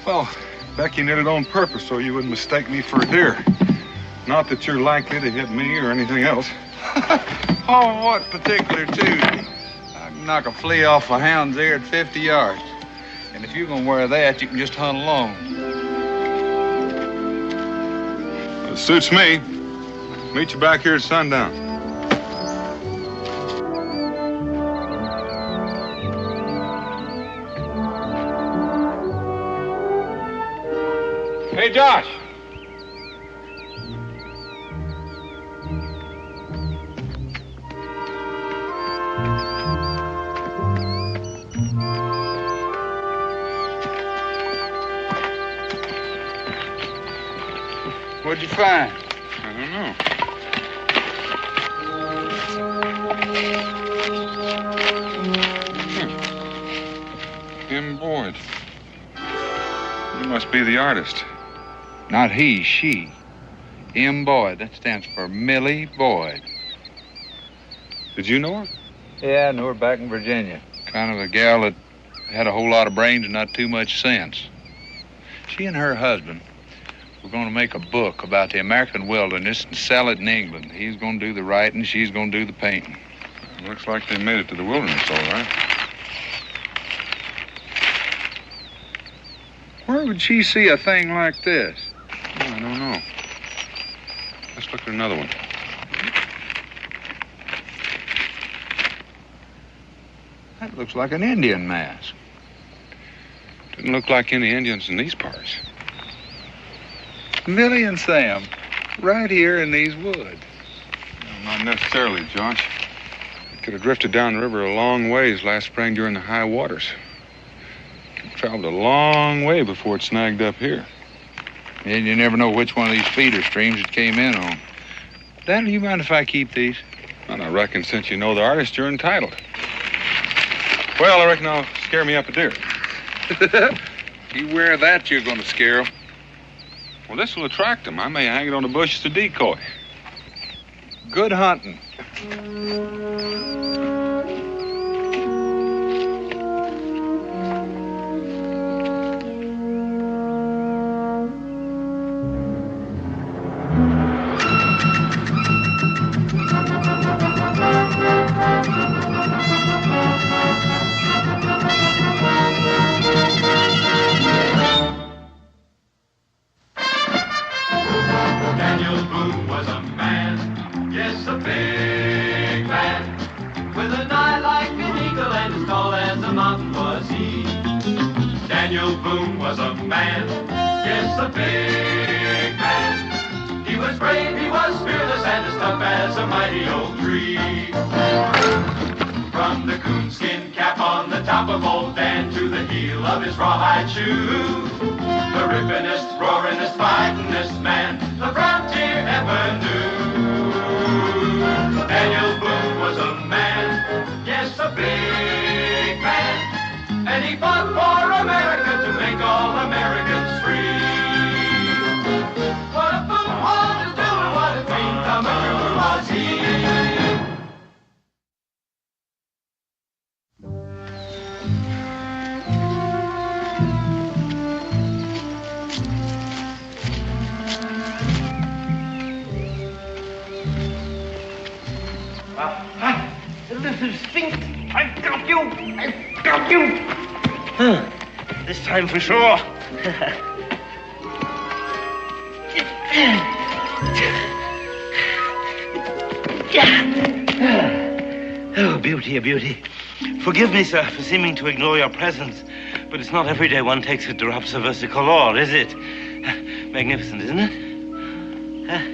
Well, Becky did it on purpose so you wouldn't mistake me for a deer. Not that you're likely to hit me or anything else. Oh, what particular tune? I can knock a flea off a hound's ear at 50 yards. And if you're gonna wear that, you can just hunt alone. It suits me. Meet you back here at sundown. Hey, Josh. What'd you find? I don't know. Kim Boyd. You must be the artist. Not he, she. M. Boyd. That stands for Millie Boyd. Did you know her? Yeah, I knew her back in Virginia. Kind of a gal that had a whole lot of brains and not too much sense. She and her husband were going to make a book about the American wilderness and sell it in England. He's going to do the writing, she's going to do the painting. Looks like they made it to the wilderness, all right. Where would she see a thing like this? Oh, I don't know. Let's look at another one. That looks like an Indian mask. Didn't look like any Indians in these parts. Millie and Sam, right here in these woods. Well, not necessarily, Josh. It could have drifted down the river a long ways last spring during the high waters. It traveled a long way before it snagged up here. And you never know which one of these feeder streams it came in on. Daniel, you mind if I keep these? And I reckon since you know the artist, you're entitled. Well, I reckon I'll scare me up a deer. You wear that, you're going to scare them. Well, this will attract them. I may hang it on a bush as a decoy. Good hunting. Daniel Boone was a man, yes, a big man, with an eye like an eagle and as tall as a mountain was he. Daniel Boone was a man, yes, a big man. He was brave, he was fearless, and as tough as a mighty oak tree. From the coonskin cap on the top of old Dan to the heel of his rawhide shoe, the rippin'est, roaring'est, fighting'est man the frontier ever knew. Daniel Boone was a man, yes, a big man, and he fought for America to make all Americans free. What a Boone wanted to do and what a great American was he. Little Sphinx, I've got you! I've got you! This time for sure. Oh, beauty, a beauty. Forgive me, sir, for seeming to ignore your presence, but it's not every day one takes a drops of versicolor, is it? Magnificent, isn't it? Huh?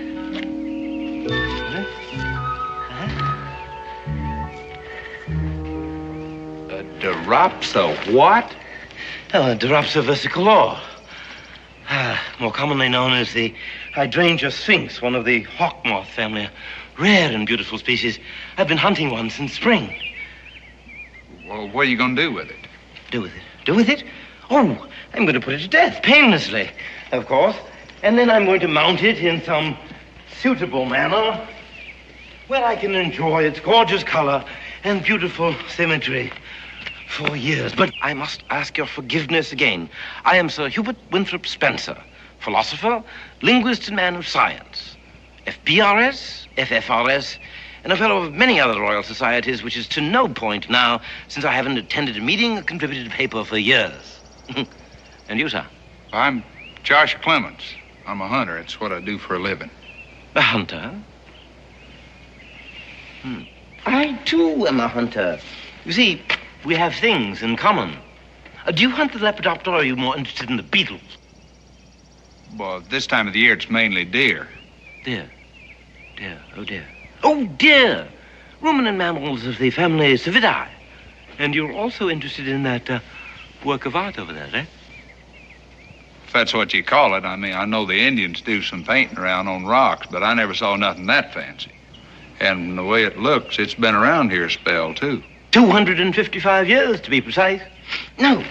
Drops of what? Oh, drops of versicolor. More commonly known as the hydrangea sphinx, one of the hawk moth family, a rare and beautiful species. I've been hunting one since spring. Well, what are you going to do with it? Do with it? Do with it? Oh, I'm going to put it to death, painlessly, of course. And then I'm going to mount it in some suitable manner where I can enjoy its gorgeous color and beautiful symmetry. 4 years, but I must ask your forgiveness again. I am Sir Hubert Winthrop Spencer, philosopher, linguist and man of science, FBRS, FFRS, and a fellow of many other Royal Societies, which is to no point now, since I haven't attended a meeting or contributed a paper for years. And you, sir? I'm Josh Clements. I'm a hunter. It's what I do for a living. A hunter? I, too, am a hunter. You see, we have things in common. Do you hunt the lepidopter, or are you more interested in the beetles? Well, this time of the year, it's mainly deer. Deer. Deer. Oh, dear. Oh, dear! Ruminant mammals of the family Cividae. And you're also interested in that work of art over there, eh? If that's what you call it. I mean, I know the Indians do some painting around on rocks, but I never saw nothing that fancy. And the way it looks, it's been around here a spell, too. 255 years, to be precise. No,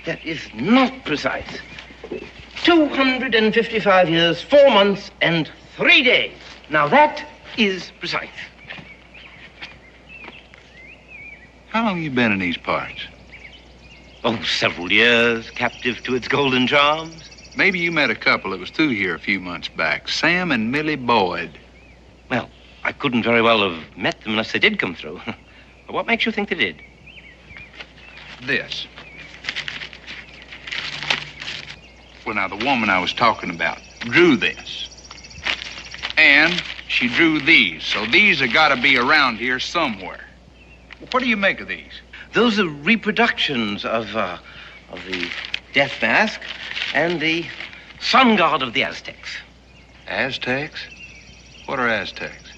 that is not precise. 255 years, 4 months, and 3 days. Now that is precise. How long you been in these parts? Oh, several years, captive to its golden charms. Maybe you met a couple that was through here a few months back, Sam and Millie Boyd. Well, I couldn't very well have met them unless they did come through. But what makes you think they did? This. Well, now, the woman I was talking about drew this. And she drew these, so these have got to be around here somewhere. What do you make of these? Those are reproductions of the death mask and the sun god of the Aztecs. Aztecs? What are Aztecs?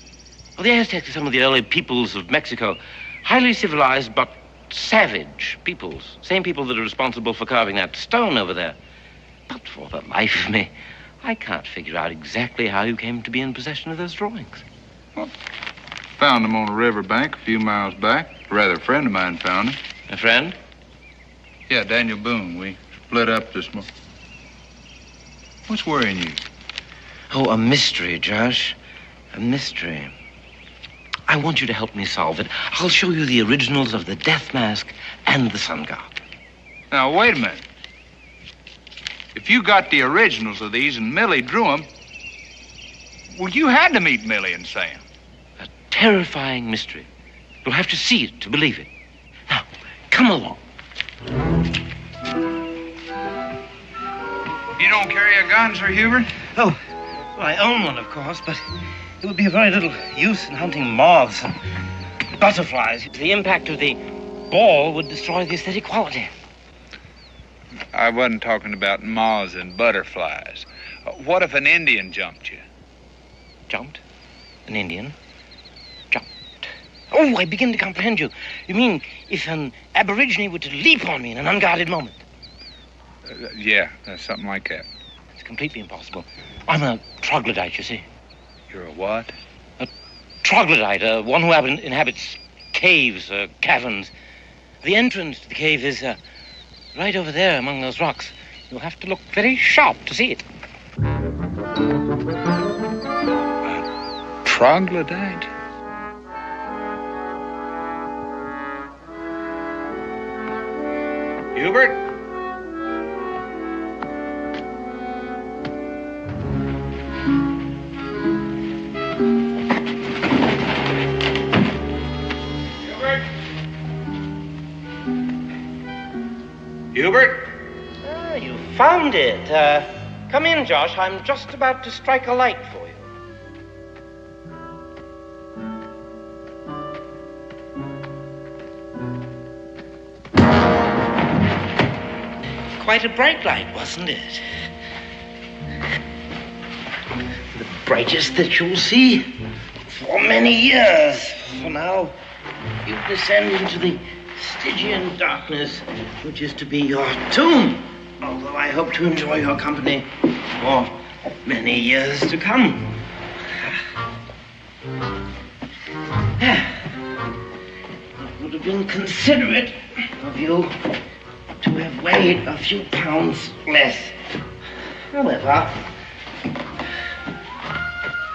Well, the Aztecs are some of the early peoples of Mexico. Highly civilized, but savage peoples. Same people that are responsible for carving that stone over there. But for the life of me, I can't figure out exactly how you came to be in possession of those drawings. Well, found them on a riverbank a few miles back. Rather, a friend of mine found them. A friend? Yeah, Daniel Boone. We split up this morning. What's worrying you? Oh, a mystery, Josh. A mystery. I want you to help me solve it. I'll show you the originals of the death mask and the sun god. Now, wait a minute. If you got the originals of these and Millie drew them, well, you had to meet Millie and Sam. A terrifying mystery. You'll have to see it to believe it. Now, come along. You don't carry a gun, Sir Hubert? Oh, well, I own one, of course, but it would be of very little use in hunting moths and butterflies. The impact of the ball would destroy the aesthetic quality. I wasn't talking about moths and butterflies. What if an Indian jumped you? Jumped? An Indian? Jumped. Oh, I begin to comprehend you. You mean if an aborigine were to leap on me in an unguarded moment? Yeah, something like that. It's completely impossible. I'm a troglodyte, you see. You're a what? A troglodyte, one who inhabits caves, caverns. The entrance to the cave is right over there among those rocks. You'll have to look very sharp to see it. A troglodyte? Hubert? Hubert? You found it. Come in, Josh. I'm just about to strike a light for you. Quite a bright light, wasn't it? The brightest that you'll see for many years. For now, you descend into the Stygian darkness, which is to be your tomb, although I hope to enjoy your company for many years to come. It would have been considerate of you to have weighed a few pounds less. However,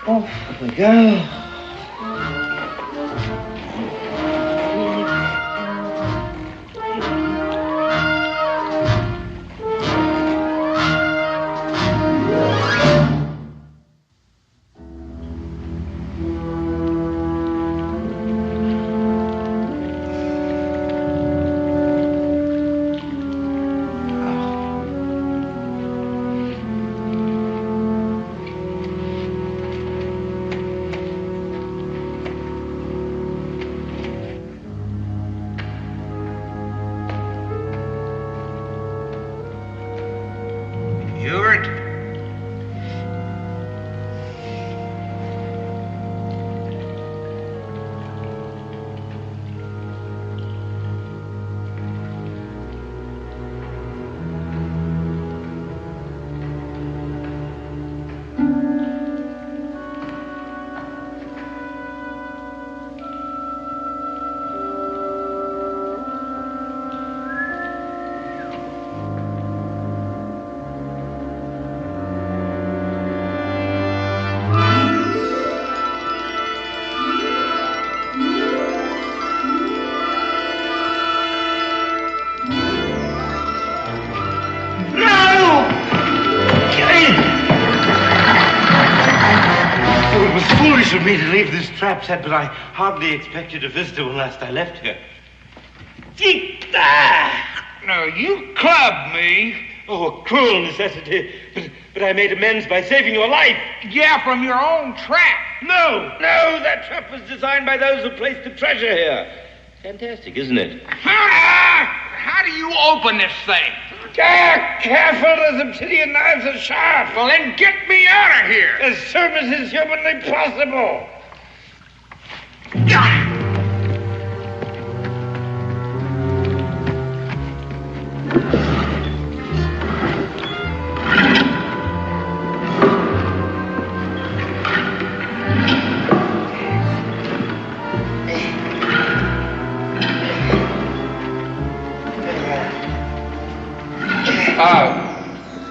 off we go. Ewart? For me to leave this trap set, but I hardly expected a visitor when last I left here. No, you clubbed me. Oh, a cruel necessity. But I made amends by saving your life. Yeah, from your own trap. No, that trap was designed by those who placed the treasure here. Fantastic, isn't it? How do you open this thing? Careful, those obsidian knives are sharp. Well, then get me out of here. As soon as is humanly possible.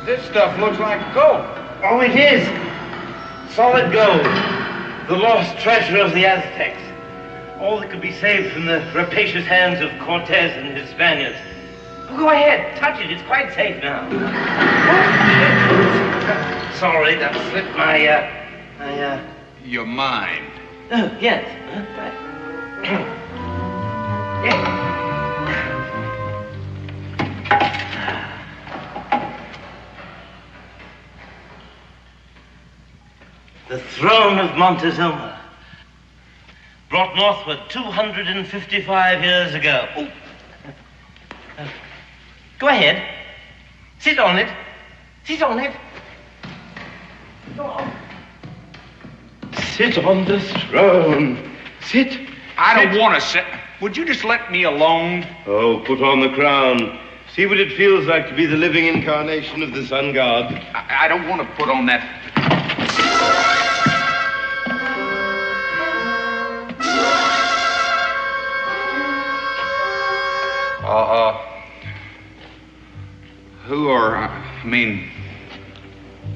This stuff looks like gold. Oh, it is. Solid gold. The lost treasure of the Aztecs. All that could be saved from the rapacious hands of Cortez and his Spaniards. Oh, go ahead, touch it. It's quite safe now. Sorry, that slipped my, Your mind. Oh, yes. Right. Yes. The throne of Montezuma, brought northward 255 years ago. Go ahead. Sit on it. Sit on it. Go on. Sit on the throne. Sit. I don't want to sit. Would you just let me alone? Oh, put on the crown. See what it feels like to be the living incarnation of the sun god. I don't want to put on that.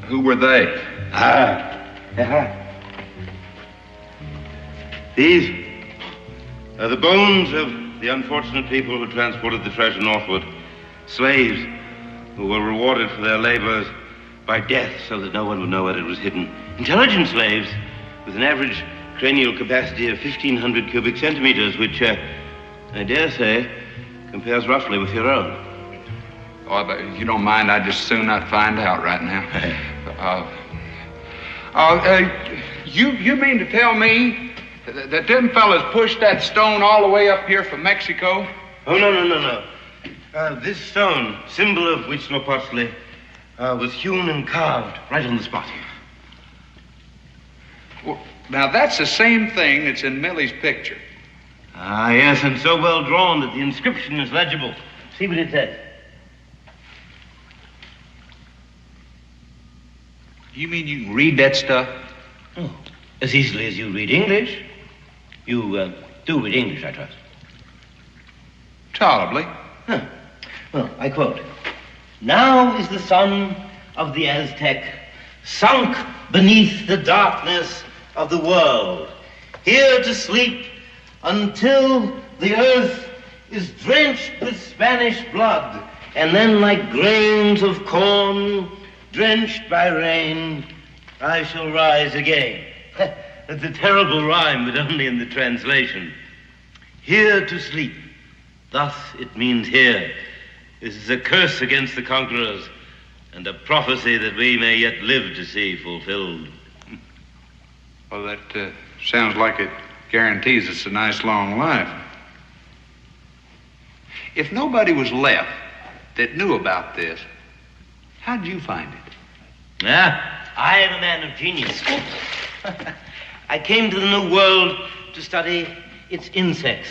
Who were they? These are the bones of the unfortunate people who transported the treasure northward. Slaves who were rewarded for their labors by death so that no one would know where it was hidden. Intelligent slaves with an average cranial capacity of 1,500 cubic centimeters, which, I dare say, compares roughly with your own. Oh, but if you don't mind, I'd just soon not find out right now. You mean to tell me that them fellas pushed that stone all the way up here from Mexico? Oh, no. This stone, symbol of Huitzilopochtli, was hewn and carved right on the spot here. Well, now, that's the same thing that's in Millie's picture. Ah, yes, and so well drawn that the inscription is legible. See what it says. You mean you can read that stuff? Oh, as easily as you read English. You do read English, I trust. Tolerably. Huh. Well, I quote, "Now is the sun of the Aztec sunk beneath the darkness of the world, here to sleep until the earth is drenched with Spanish blood, and then like grains of corn drenched by rain, I shall rise again." That's a terrible rhyme, but only in the translation. Here to sleep. Thus it means here. This is a curse against the conquerors and a prophecy that we may yet live to see fulfilled. Well, that sounds like it guarantees us a nice long life. If nobody was left that knew about this, How did you find it? I am a man of genius. I came to the New World to study its insects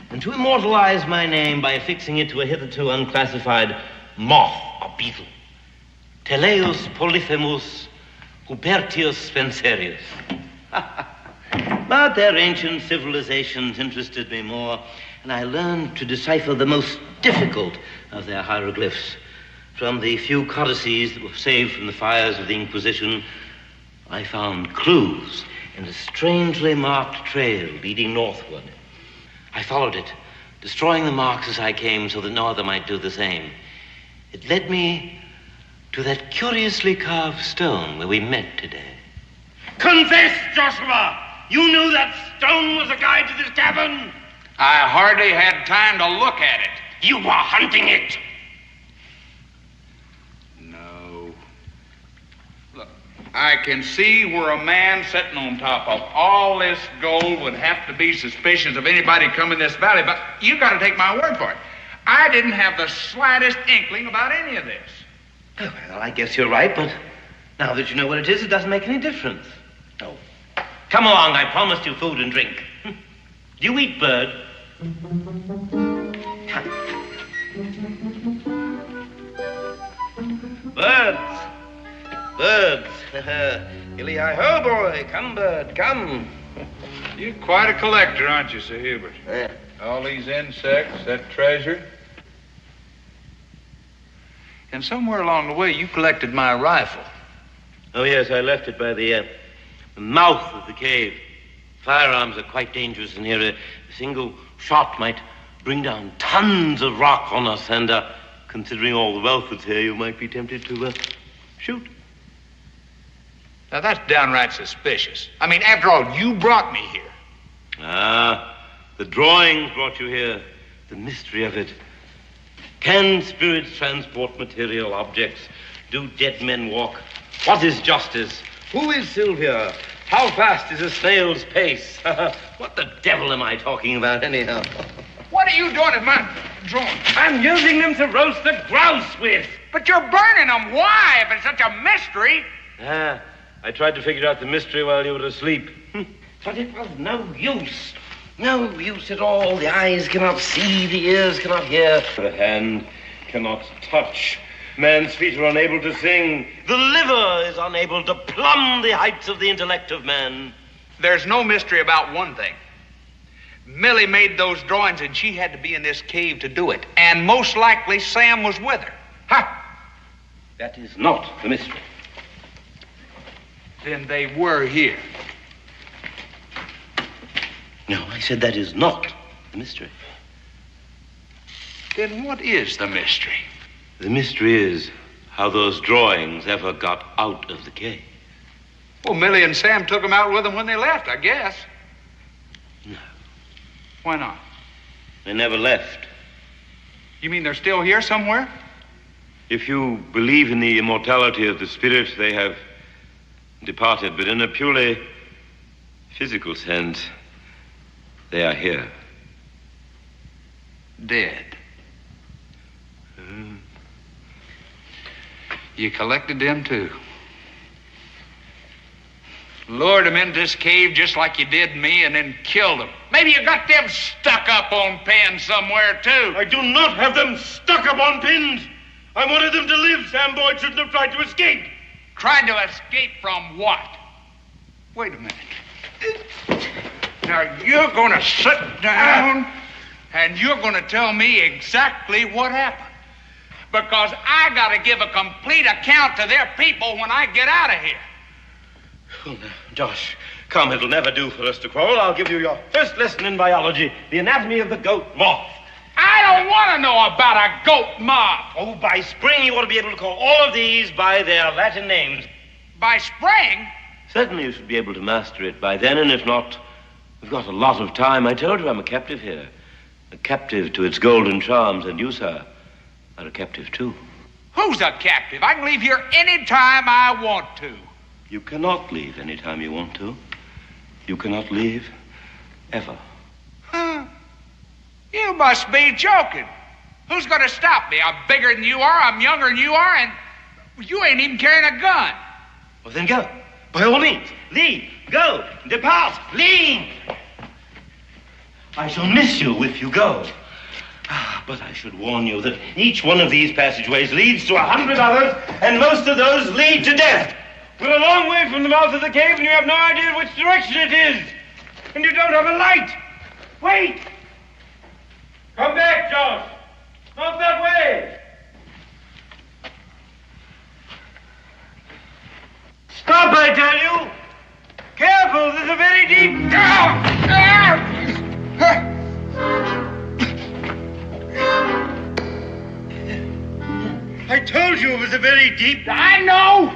and to immortalize my name by affixing it to a hitherto unclassified moth or beetle. Teleus polyphemus Hubertius spencerius. But their ancient civilizations interested me more, and I learned to decipher the most difficult of their hieroglyphs. From the few codices that were saved from the fires of the Inquisition, I found clues in a strangely marked trail leading northward. I followed it, destroying the marks as I came so that no other might do the same. It led me to that curiously carved stone where we met today. Confess, Joshua! You knew that stone was a guide to this tavern? I hardly had time to look at it. You were hunting it. No. Look, I can see where a man sitting on top of all this gold would have to be suspicious of anybody coming this valley, but you got to take my word for it. I didn't have the slightest inkling about any of this. Oh, well, I guess you're right, but now that you know what it is, it doesn't make any difference. Oh. Come along, I promised you food and drink. Do you eat bird? Birds. Birds. Gilly-hi-ho, boy. Come, bird, come. You're quite a collector, aren't you, Sir Hubert? Yeah. All these insects, that treasure. And somewhere along the way, you collected my rifle. Oh, yes, I left it by the mouth of the cave. Firearms are quite dangerous in here. A single shot might bring down tons of rock on us, and considering all the wealth that's here, you might be tempted to shoot. Now, that's downright suspicious. I mean, after all, you brought me here. The drawings brought you here. The mystery of it. Can spirits transport material objects? Do dead men walk? What is justice? Who is Sylvia? How fast is a snail's pace? What the devil am I talking about anyhow? What are you doing with my drawings? I'm using them to roast the grouse with. But you're burning them. Why, if it's such a mystery? I tried to figure out the mystery while you were asleep. But it was no use. No use at all. The eyes cannot see, the ears cannot hear. The hand cannot touch. Man's feet are unable to sing. The liver is unable to plumb the heights of the intellect of man. There's no mystery about one thing. Millie made those drawings, and she had to be in this cave to do it. And most likely Sam was with her. Ha! That is not the mystery. Then they were here. No, I said that is not the mystery. Then what is the mystery? The mystery is how those drawings ever got out of the cave. Well, Millie and Sam took them out with them when they left, I guess. No. Why not? They never left. You mean they're still here somewhere? If you believe in the immortality of the spirit, they have departed, but in a purely physical sense, they are here. Dead. You collected them, too. Lured them into this cave just like you did me and then killed them. Maybe you got them stuck up on pins somewhere, too. I do not have them stuck up on pins. I wanted them to live. Sam Boyd shouldn't have tried to escape. Tried to escape from what? Wait a minute. Now, you're going to sit down and you're going to tell me exactly what happened. Because I got to give a complete account to their people when I get out of here. Oh, now, Josh, come, it'll never do for us to quarrel. I'll give you your first lesson in biology, the anatomy of the goat moth. I don't want to know about a goat moth. Oh, by spring you ought to be able to call all of these by their Latin names. By spring? Certainly you should be able to master it by then, and if not, we've got a lot of time. I told you I'm a captive here. A captive to its golden charms, and you, sir, are a captive too. Who's a captive? I can leave here any time I want to. You cannot leave any time you want to. You cannot leave ever. Huh? You must be joking. Who's going to stop me? I'm bigger than you are, I'm younger than you are, and Well, you ain't even carrying a gun. Well, then go. By all means. Leave. Go. Depart. Leave. I shall miss you if you go. But I should warn you that each one of these passageways leads to 100 others, and most of those lead to death. We're a long way from the mouth of the cave, and you have no idea which direction it is. And you don't have a light. Wait! Come back, Josh. Not that way. Stop, I tell you! Careful, there's a very deep... I told you it was a very deep... I know!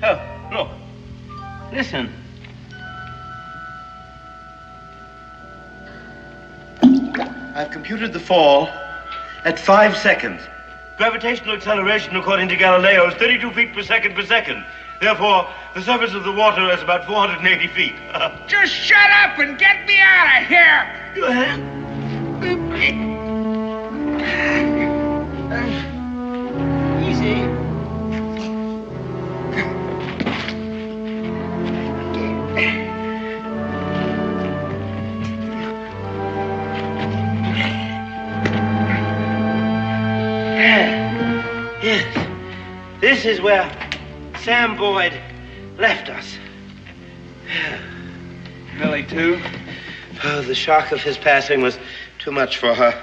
Oh, look. Listen. I've computed the fall at 5 seconds. Gravitational acceleration, according to Galileo, is 32 feet per second. Therefore, the surface of the water is about 480 feet. Just shut up and get me out of here! Go ahead. Easy. Yes, this is where Sam Boyd left us. Millie, too? Oh, the shock of his passing was too much for her.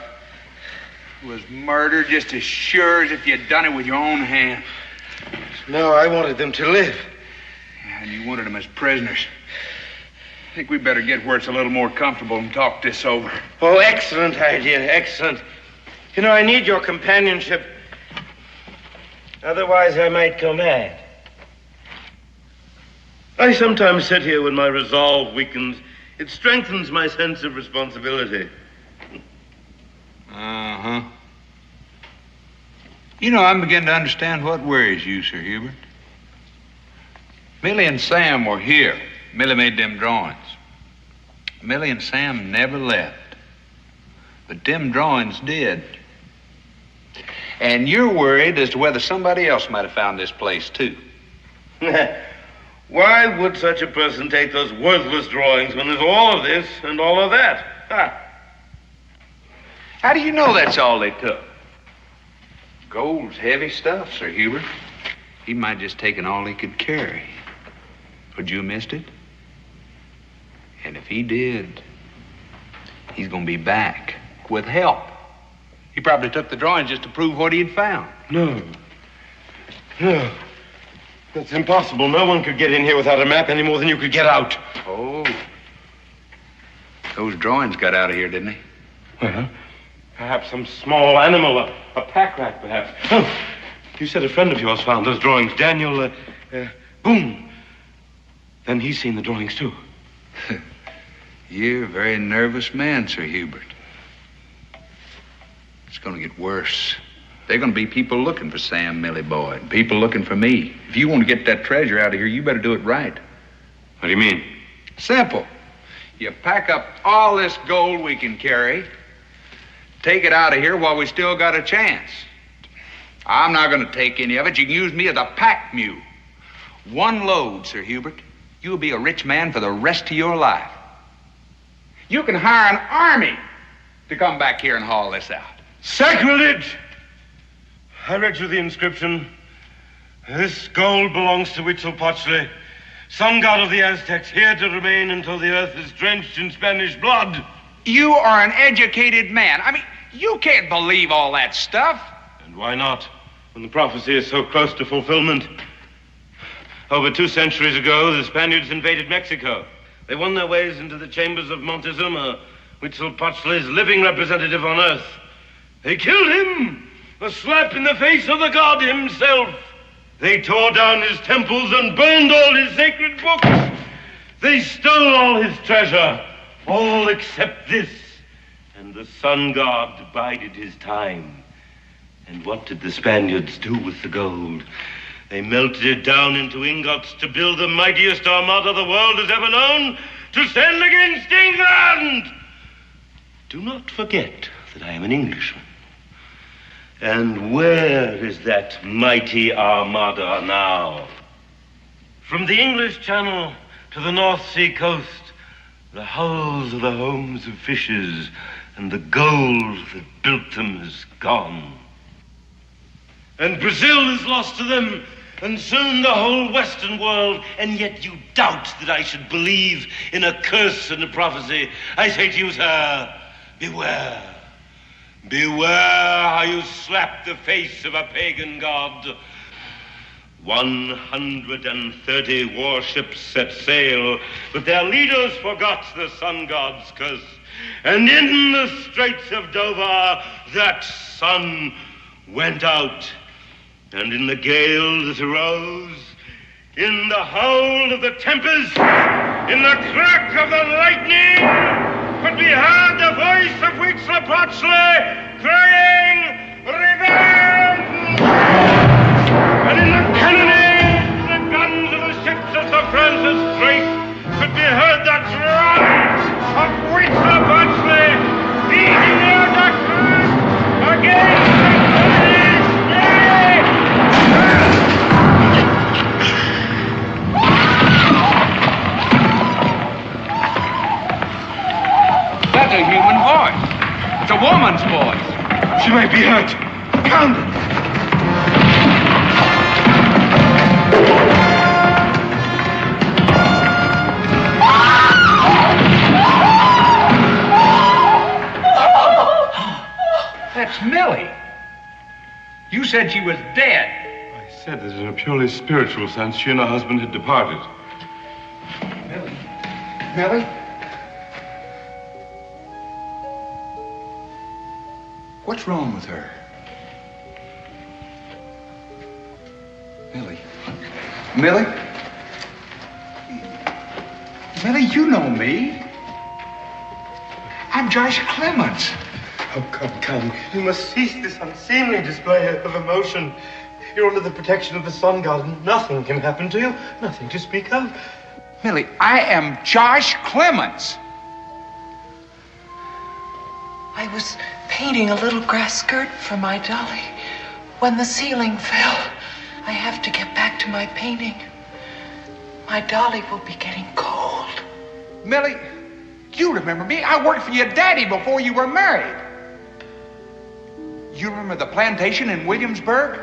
Was murder just as sure as if you'd done it with your own hand. No, I wanted them to live. Yeah, and you wanted them as prisoners. I think we better get where it's a little more comfortable and talk this over. Oh, excellent idea, excellent. You know, I need your companionship. Otherwise, I might go mad. I sometimes sit here when my resolve weakens. It strengthens my sense of responsibility. Uh-huh. You know, I'm beginning to understand what worries you, Sir Hubert. Millie and Sam were here. Millie made them drawings. Millie and Sam never left. But them drawings did. And you're worried as to whether somebody else might have found this place, too. Why would such a person take those worthless drawings when there's all of this and all of that? Ha! How do you know that's all they took? Gold's heavy stuff, Sir Hubert. He might just taken all he could carry. Would you have missed it? And if he did, he's gonna be back with help. He probably took the drawings just to prove what he'd found. No. That's impossible. No one could get in here without a map any more than you could get out. Oh. Those drawings got out of here, didn't they? Well, perhaps some small animal, a pack rat, perhaps. Oh, you said a friend of yours found those drawings, Daniel Boone. Then he's seen the drawings, too. You're a very nervous man, Sir Hubert. It's going to get worse. There are going to be people looking for Sam, Millie Boyd. People looking for me. If you want to get that treasure out of here, you better do it right. What do you mean? Simple. You pack up all this gold we can carry, take it out of here while we still got a chance. I'm not going to take any of it. You can use me as a pack mule. One load, Sir Hubert. You'll be a rich man for the rest of your life. You can hire an army to come back here and haul this out. Sacrilege! I read you the inscription. This gold belongs to Huitzilopochtli, sun god of the Aztecs, here to remain until the earth is drenched in Spanish blood. You are an educated man. I mean, you can't believe all that stuff. And why not, when the prophecy is so close to fulfillment? Over 2 centuries ago, the Spaniards invaded Mexico. They won their ways into the chambers of Montezuma, Huitzilopochtli's living representative on earth. They killed him, a slap in the face of the god himself. They tore down his temples and burned all his sacred books. They stole all his treasure, all except this. And the sun god bided his time. And what did the Spaniards do with the gold? They melted it down into ingots to build the mightiest armada the world has ever known to stand against England. Do not forget that I am an Englishman. And where is that mighty armada now? From the English Channel to the North Sea coast, the hulls of the homes of fishers and the gold that built them is gone. And Brazil is lost to them, and soon the whole Western world, and yet you doubt that I should believe in a curse and a prophecy. I say to you, sir, beware. Beware how you slap the face of a pagan god. 130 warships set sail, but their leaders forgot the sun god's curse. And in the Straits of Dover, that sun went out. And in the gale that arose, in the howl of the tempest, in the crack of the lightning, could be heard the voice of Huitzilopochtli crying, "Revenge!" And in the cannonade, the guns of the ships of Sir Francis Drake could be heard the drums of Huitzilopochtli beating their decrees against the British flag. That's a human voice. It's a woman's voice. She might be hurt. Pound it. That's Millie. You said she was dead. I said that in a purely spiritual sense, she and her husband had departed. Millie? Millie? What's wrong with her? Millie? Millie? Millie, you know me. I'm Josh Clements. Oh, come. You must cease this unseemly display of emotion. You're under the protection of the sun god, and nothing can happen to you. Nothing to speak of. Millie, I am Josh Clements. I was painting a little grass skirt for my dolly when the ceiling fell. I have to get back to my painting. My dolly will be getting cold. Millie, you remember me. I worked for your daddy before you were married. You remember the plantation in Williamsburg?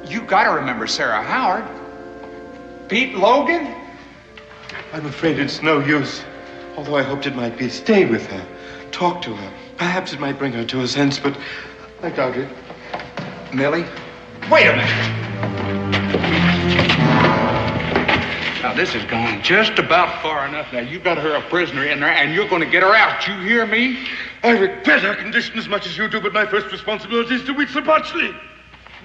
You gotta remember Sarah Howard. Pete Logan. I'm afraid it's no use. Although I hoped it might be stay with her, talk to her. Perhaps it might bring her to her sense, but I doubt it. Millie, wait a minute. Now, this has gone just about far enough. Now, you got her a prisoner in there, and you're going to get her out. You hear me? I regret her condition as much as you do, but my first responsibility is to Huitzilopochtli.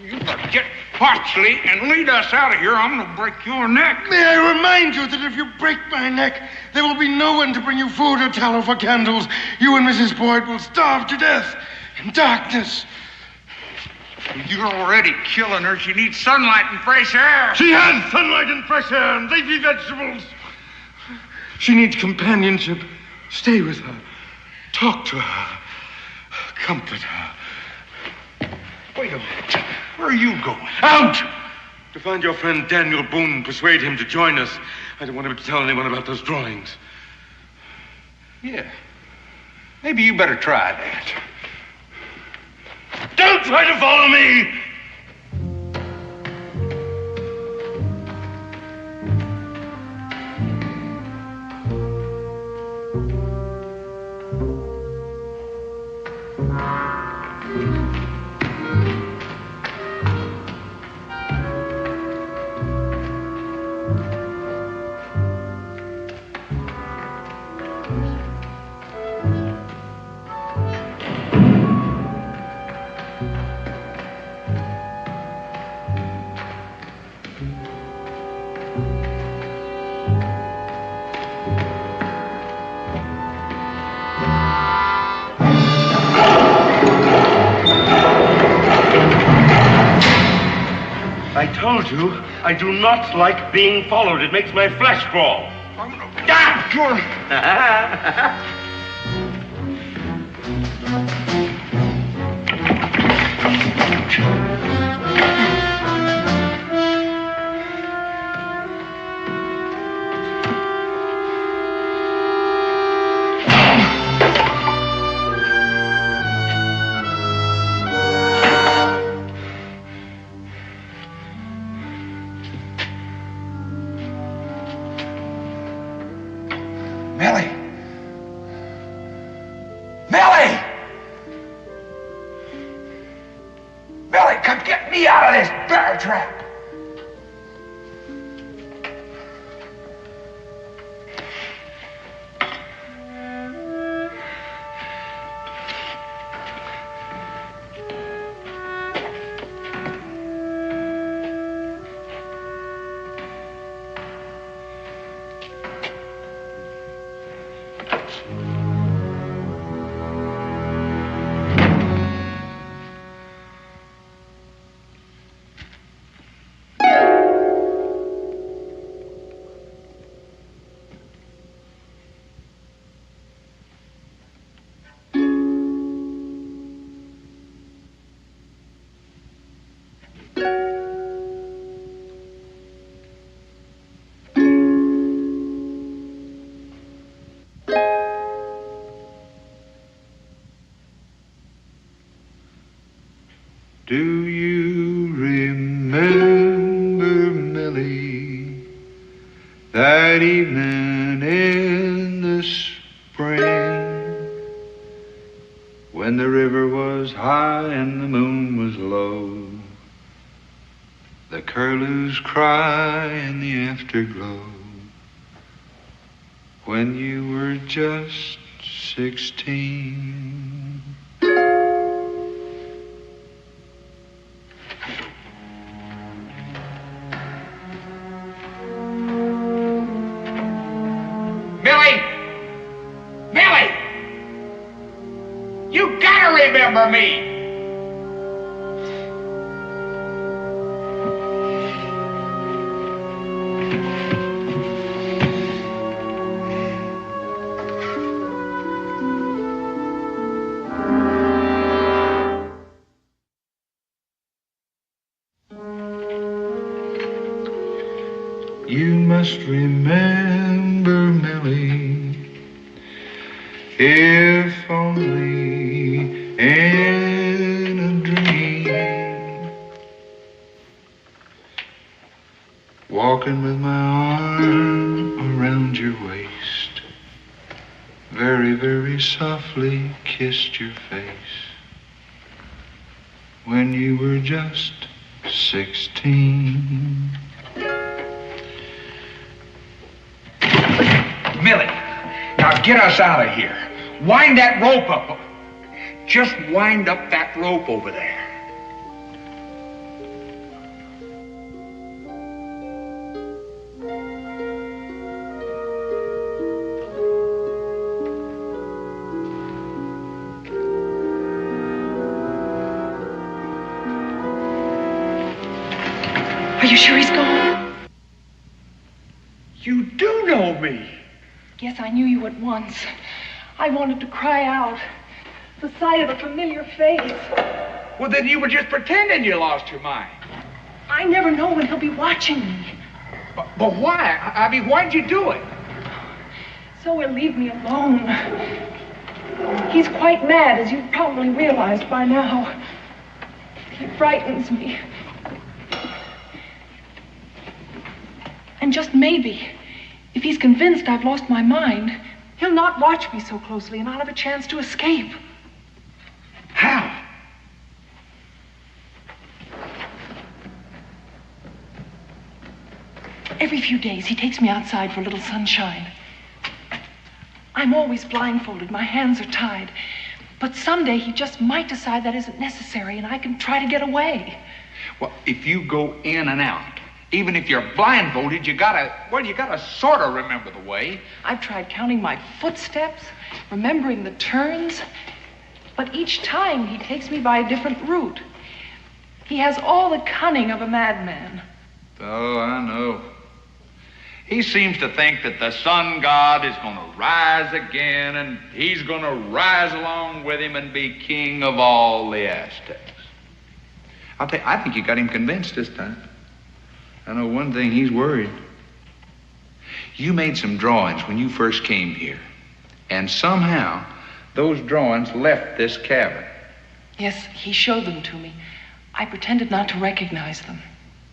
You better get Pochtli and lead us out of here. I'm going to break your neck. May I remind you that if you break my neck, there will be no one to bring you food or tallow for candles. You and Mrs. Boyd will starve to death in darkness. You're already killing her. She needs sunlight and fresh air. She has sunlight and fresh air and leafy vegetables. She needs companionship. Stay with her. Talk to her. Comfort her. Wait a minute. Where are you going? Out! To find your friend Daniel Boone and persuade him to join us. I don't want him to tell anyone about those drawings. Yeah. Maybe you better try that. Don't try to follow me! I told you, I do not like being followed. It makes my flesh crawl. Billy, come get me out of this bear trap. Do you remember, Millie, that evening in the spring when the river was high and the moon was low, the curlews cry in the afterglow, when you were just 16? Remember me. You must remember, Millie, if only in a dream, walking with my arm around your waist, very, very softly kissed your face when you were just 16. Millie, now get us out of here. Wind that rope up. Just wind up that rope over there. Are you sure he's gone? You do know me. Yes, I knew you at once. I wanted to cry out. The sight of a familiar face. Well, then you were just pretending you lost your mind. I never know when he'll be watching me. But why? I mean, why'd you do it? So he'll leave me alone. He's quite mad, as you've probably realized by now. He frightens me. And just maybe, if he's convinced I've lost my mind, he'll not watch me so closely and I'll have a chance to escape. How? Every few days, he takes me outside for a little sunshine. I'm always blindfolded. My hands are tied. But someday he just might decide that isn't necessary and I can try to get away. Well, if you go in and out, even if you're blindfolded, you gotta sort of remember the way. I've tried counting my footsteps, remembering the turns, but each time he takes me by a different route. He has all the cunning of a madman. Oh, I know. He seems to think that the sun god is going to rise again, and he's going to rise along with him and be king of all the Aztecs. I'll tell you, I think you got him convinced this time. I know one thing, he's worried. You made some drawings when you first came here, and somehow those drawings left this cabin. Yes, he showed them to me. I pretended not to recognize them.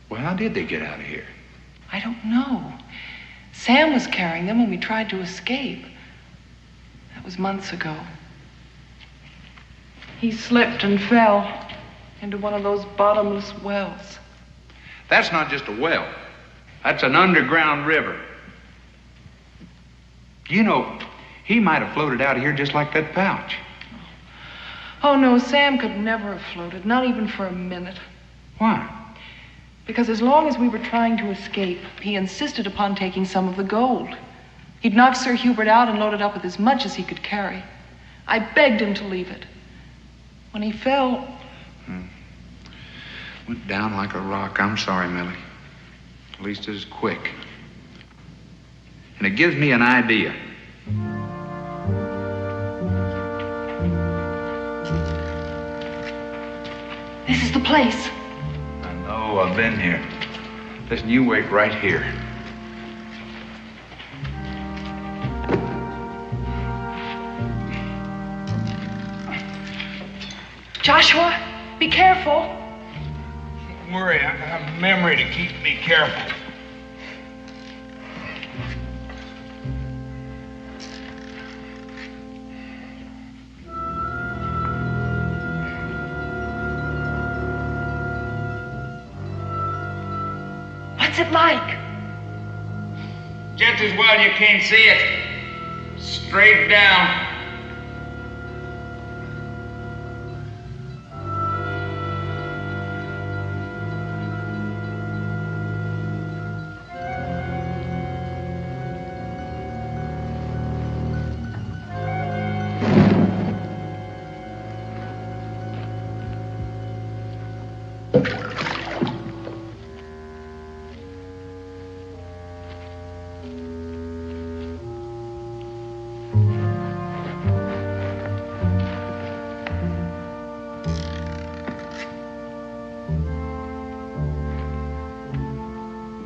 Well, how did they get out of here? I don't know. Sam was carrying them when we tried to escape. That was months ago. He slipped and fell. into one of those bottomless wells. That's not just a well. That's an underground river. You know, he might have floated out of here just like that pouch. Oh, no, Sam could never have floated, not even for a minute. Why? Because as long as we were trying to escape, he insisted upon taking some of the gold. He'd knocked Sir Hubert out and loaded up with as much as he could carry. I begged him to leave it. When he fell... Went down like a rock. I'm sorry, Millie. At least it was quick. And it gives me an idea. This is the place. I know, I've been here. Listen, you wait right here. Joshua, be careful. Don't worry, I have a memory to keep me careful. What's it like? Just as well you can't see it. Straight down.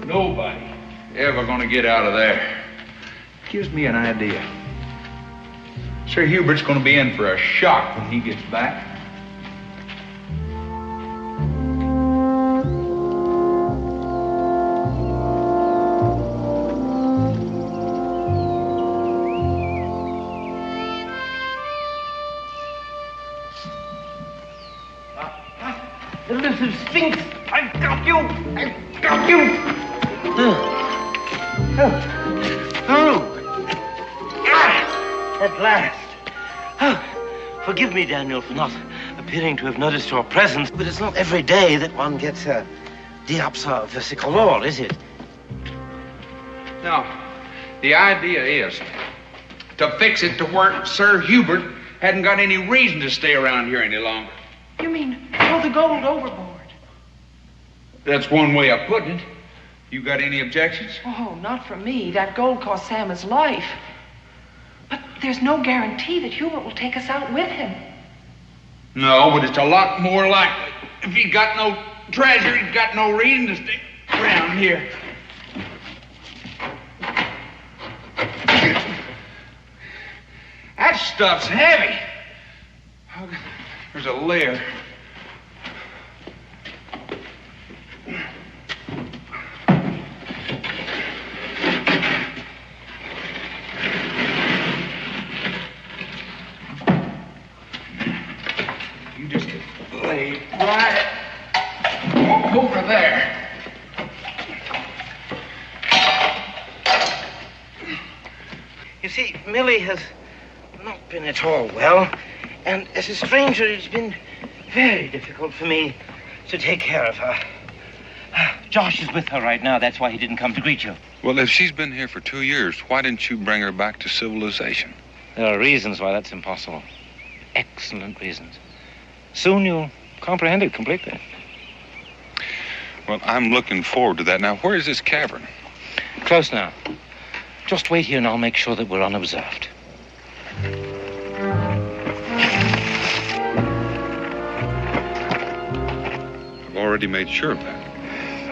Nobody ever gonna get out of there. Gives me an idea. Sir Hubert's gonna be in for a shock when he gets back. The little Sphinx! I've got you! I've got you! At last. Forgive me, Daniel, for not appearing to have noticed your presence, but it's not every day that one gets a diopsa versicolor, is it? No. The idea is to fix it to where Sir Hubert hadn't got any reason to stay around here any longer. You mean throw the gold overboard? That's one way of putting it. You got any objections? Oh, not for me. That gold cost Sam his life. But there's no guarantee that Hubert will take us out with him. No, but it's a lot more likely. If he's got no treasure, he's got no reason to stick around here. That stuff's heavy. There's a layer. You just lay right over there. You see, Millie has not been at all well, and as a stranger, it's been very difficult for me to take care of her. Josh is with her right now. That's why he didn't come to greet you. Well, if she's been here for 2 years, why didn't you bring her back to civilization? There are reasons why that's impossible. Excellent reasons. Soon you'll comprehend it completely. Well, I'm looking forward to that. Now, where is this cavern? Close now. Just wait here and I'll make sure that we're unobserved. I've already made sure of that.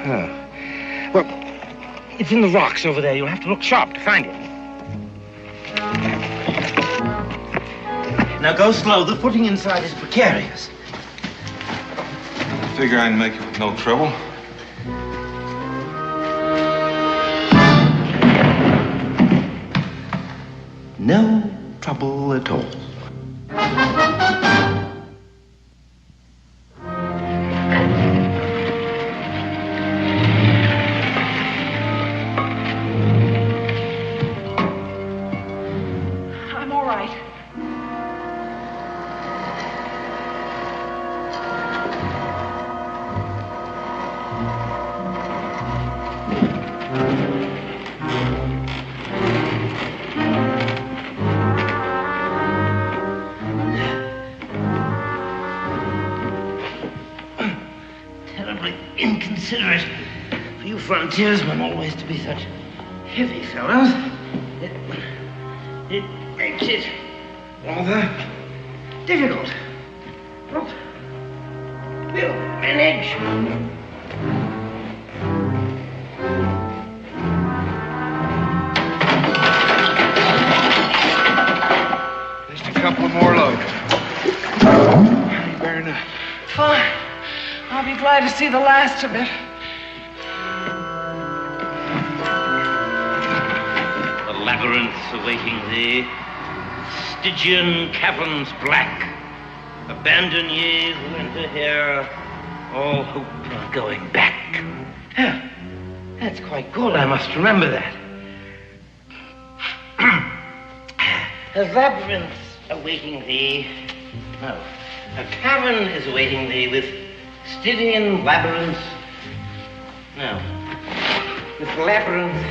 Oh. Well, it's in the rocks over there. You'll have to look sharp to find it. Now go slow. The footing inside is precarious. I figure I can make it with no trouble. No trouble at all. terribly inconsiderate for you frontiersmen always to be such heavy fellows. It makes it rather difficult. But we'll manage. Just a couple of more loads. Fair enough. Fine. I'll be glad to see the last of it. The labyrinths awaiting thee, Stygian caverns black. Abandon ye who enter here, all hope of going back. Yeah, that's quite good. I must remember that. The labyrinths awaiting thee. No, a cavern is awaiting thee with Stygian labyrinths. No, with labyrinth.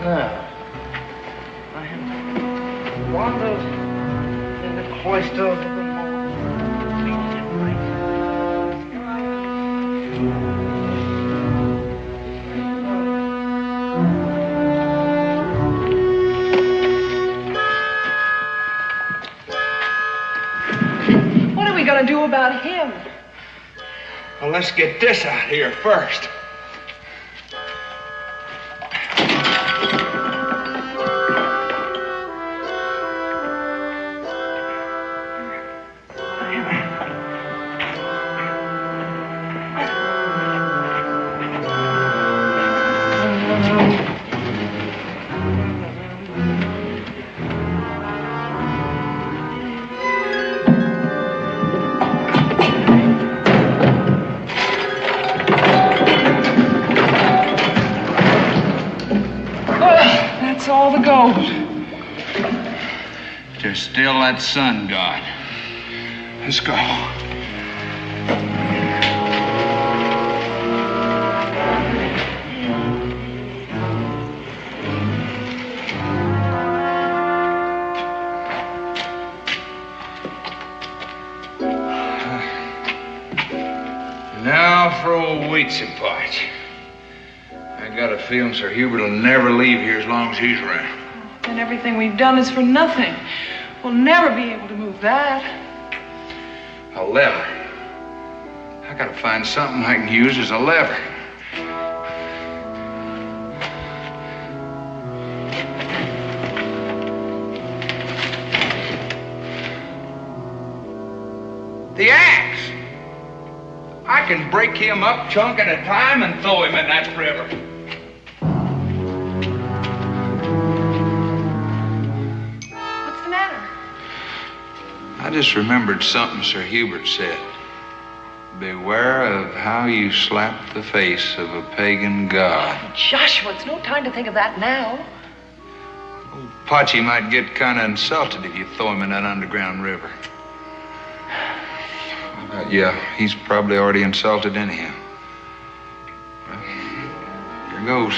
No, I have wandered in the cloister of the more. What are we going to do about him? Well, let's get this out here first. That's all the gold. There's still that sun god. Let's go. Now for old Weedsy Potch. I got a feeling Sir Hubert will never leave here as long as he's around. And everything we've done is for nothing. We'll never be able to move that. A lever. I gotta find something I can use as a lever. The axe! I can break him up chunk at a time and throw him in that river. What's the matter? I just remembered something Sir Hubert said. Beware of how you slap the face of a pagan god. Joshua, it's no time to think of that now. Old Potchy might get kind of insulted if you throw him in that underground river. Yeah, he's probably already insulted anyhow. Well, here goes.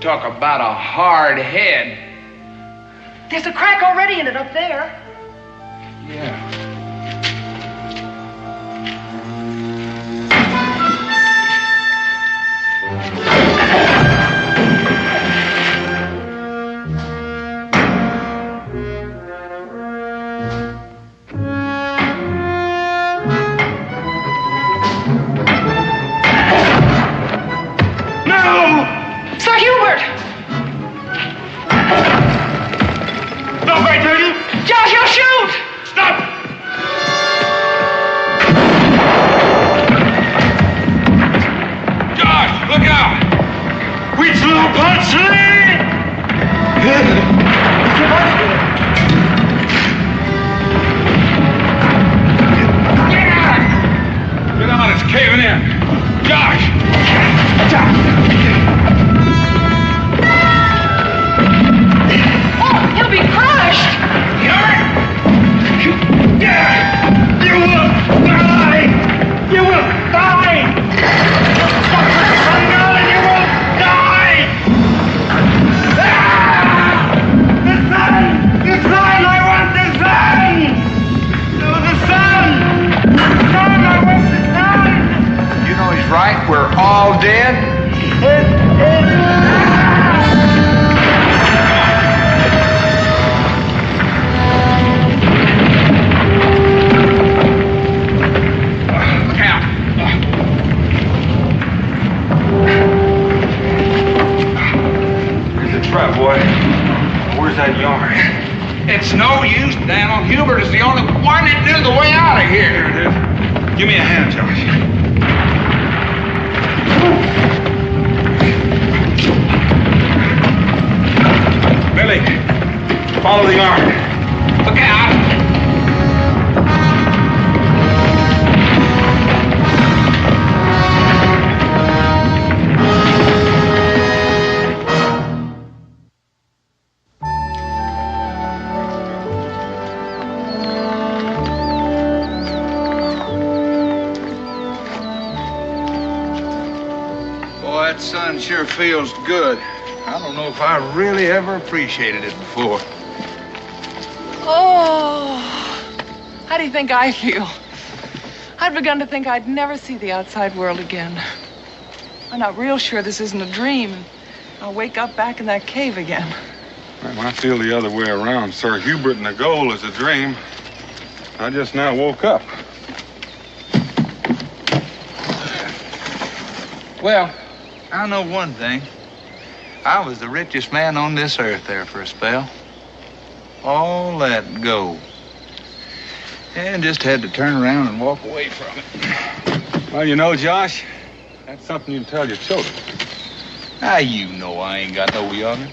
Talk about a hard head. There's a crack already in it up there. Yeah. boy. Where's that yarn? It's no use, Daniel. Hubert is the only one that knew the way out of here. Here it is. Give me a hand, Josh. Billy, follow the yarn. Look out. That sun sure feels good. I don't know if I really ever appreciated it before. Oh, how do you think I feel? I'd begun to think I'd never see the outside world again. I'm not real sure this isn't a dream. I'll wake up back in that cave again. Well, I feel the other way around. Sir Hubert and the goal is a dream. I just now woke up. Well, I know one thing. I was the richest man on this earth there for a spell. All that gold. And just had to turn around and walk away from it. Well, you know, Josh, that's something you can tell your children. How you know I ain't got no younger?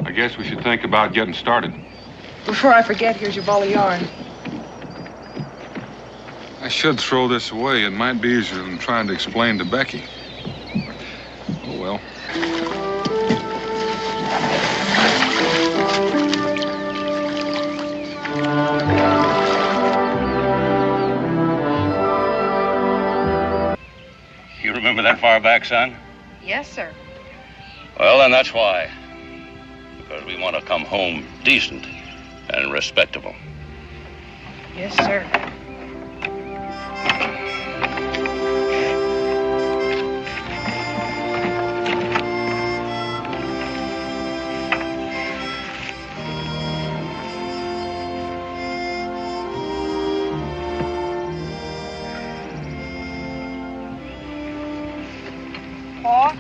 I guess we should think about getting started. Before I forget, here's your ball of yarn. I should throw this away. It might be easier than trying to explain to Becky. Oh, well. You remember that far back, son? Yes, sir. Well, then that's why. Because we want to come home decent and respectable. Yes, sir. Pa,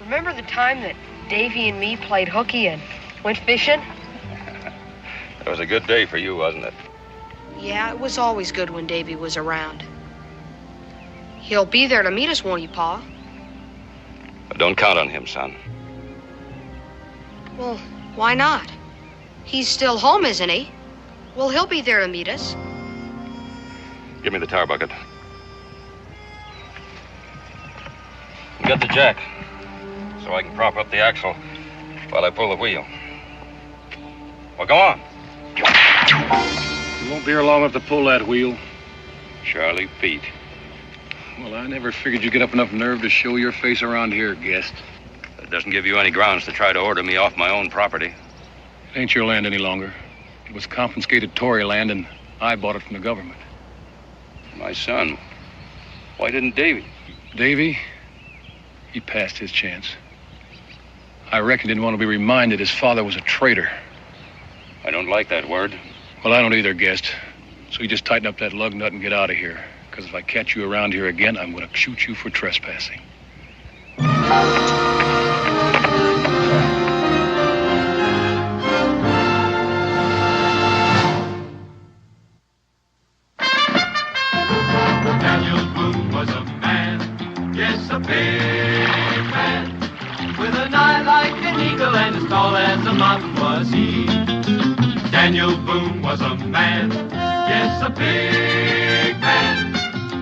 remember the time that Davy and me played hooky and went fishing? It was a good day for you, wasn't it? Yeah, it was always good when Davy was around. He'll be there to meet us, won't he, Pa? But don't count on him, son. Well, why not? He's still home, isn't he? Well, he'll be there to meet us. Give me the tar bucket. And get the jack, so I can prop up the axle while I pull the wheel. Well, go on. You won't be here long enough to pull that wheel. Charlie Pete. Well, I never figured you'd get up enough nerve to show your face around here, guest. That doesn't give you any grounds to try to order me off my own property. It ain't your land any longer. It was confiscated Tory land, and I bought it from the government. My son. Why didn't Davy? Davy? He passed his chance. I reckon he didn't want to be reminded his father was a traitor. I don't like that word. Well, I don't either, guest. So you just tighten up that lug nut and get out of here. Because if I catch you around here again, I'm going to shoot you for trespassing. Daniel Boone was a man, yes, a big man, with an eye like an eagle and as tall as a mountain was he. Daniel Boone was a man, yes, a big man.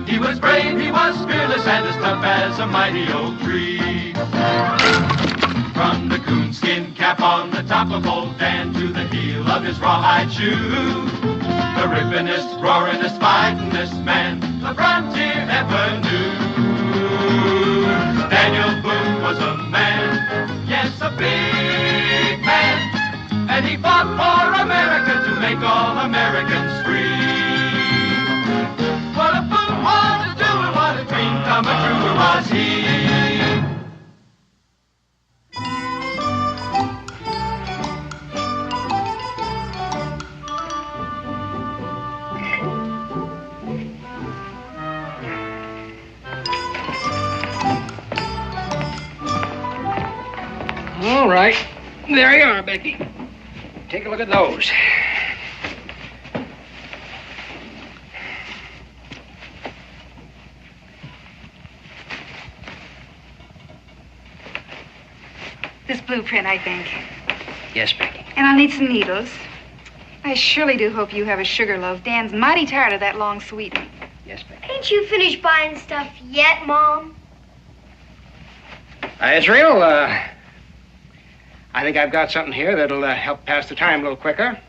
He was brave, he was fearless, and as tough as a mighty oak tree. From the coonskin cap on the top of old Dan to the heel of his rawhide shoe, the rippingest, roaringest, fightingest man the frontier ever knew. Daniel Boone was a man, yes, a big man, and he fought for America to make all Americans free. What a Boone wanted to do and what a dream come true was he. All right. There you are, Becky. Take a look at those. This blueprint, I think. Yes, Becky. And I'll need some needles. I surely do hope you have a sugar loaf. Dan's mighty tired of that long sweetening. Yes, Becky. Ain't you finished buying stuff yet, Mom? Israel, I think I've got something here that'll help pass the time a little quicker.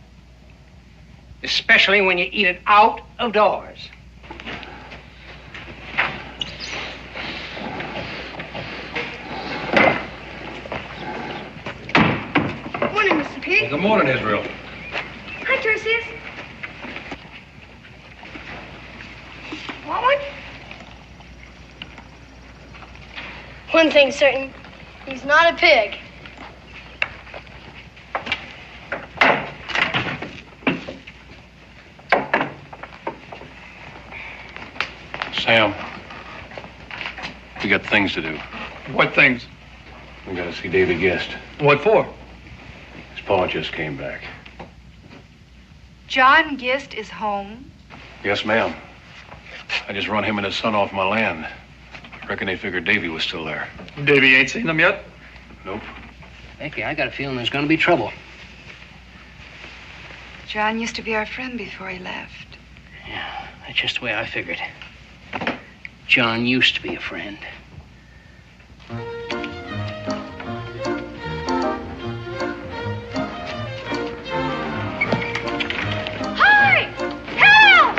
Especially when you eat it out of doors. Morning, Mr. Pig. Well, good morning, Israel. Hi, Tertius. Want one? One thing's certain. He's not a pig. Sam, we got things to do. What things? We gotta see Davy Guest. What for? His pa just came back. John Gist is home. Yes, ma'am. I just run him and his son off my land. Reckon they figured Davy was still there. Davy ain't seen them yet? Nope. Becky, I got a feeling there's gonna be trouble. John used to be our friend before he left. Yeah, that's just the way I figured. John used to be a friend. Hi! Help!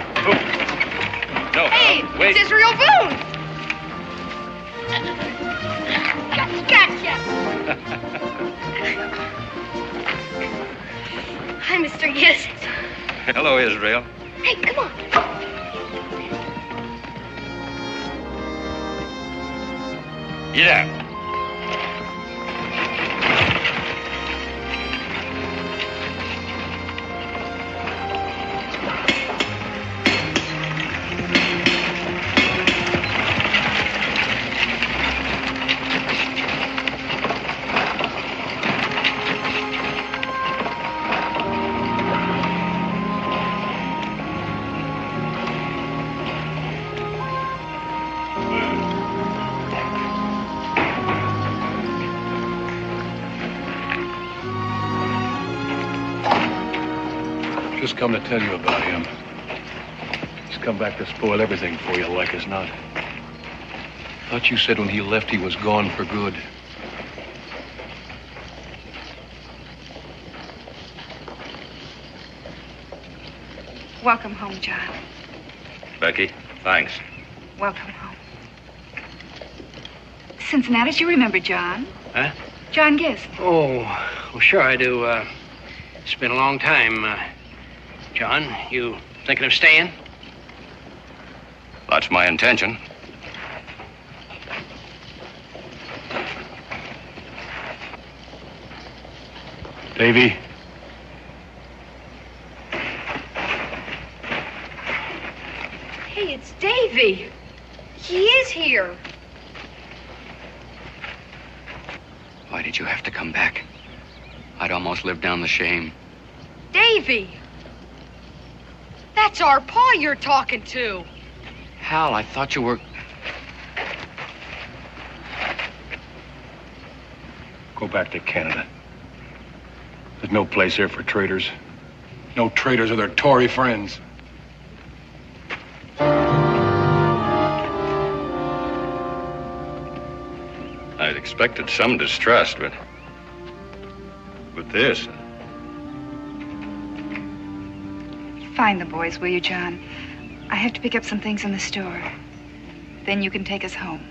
No, Hey, wait. it's Israel Boone! Gotcha! Hi, Mr. Gist. Hello, Israel. Hey, come on. Get out. Just come to tell you about him. He's come back to spoil everything for you, like as not. Thought you said when he left he was gone for good. Welcome home, John. Becky, thanks. Welcome home. Cincinnati, you remember John? Huh? John Gist. Oh, well, sure I do. It's been a long time. John, you thinking of staying? That's my intention. Davy, Hey, it's Davy. He is here. Why did you have to come back? I'd almost lived down the shame. Davy. That's our pa you're talking to. Hal, I thought you were... go back to Canada. There's no place here for traitors. No traitors or their Tory friends. I'd expected some distrust, but... with this... Find the boys, will you, John? I have to pick up some things in the store. Then you can take us home.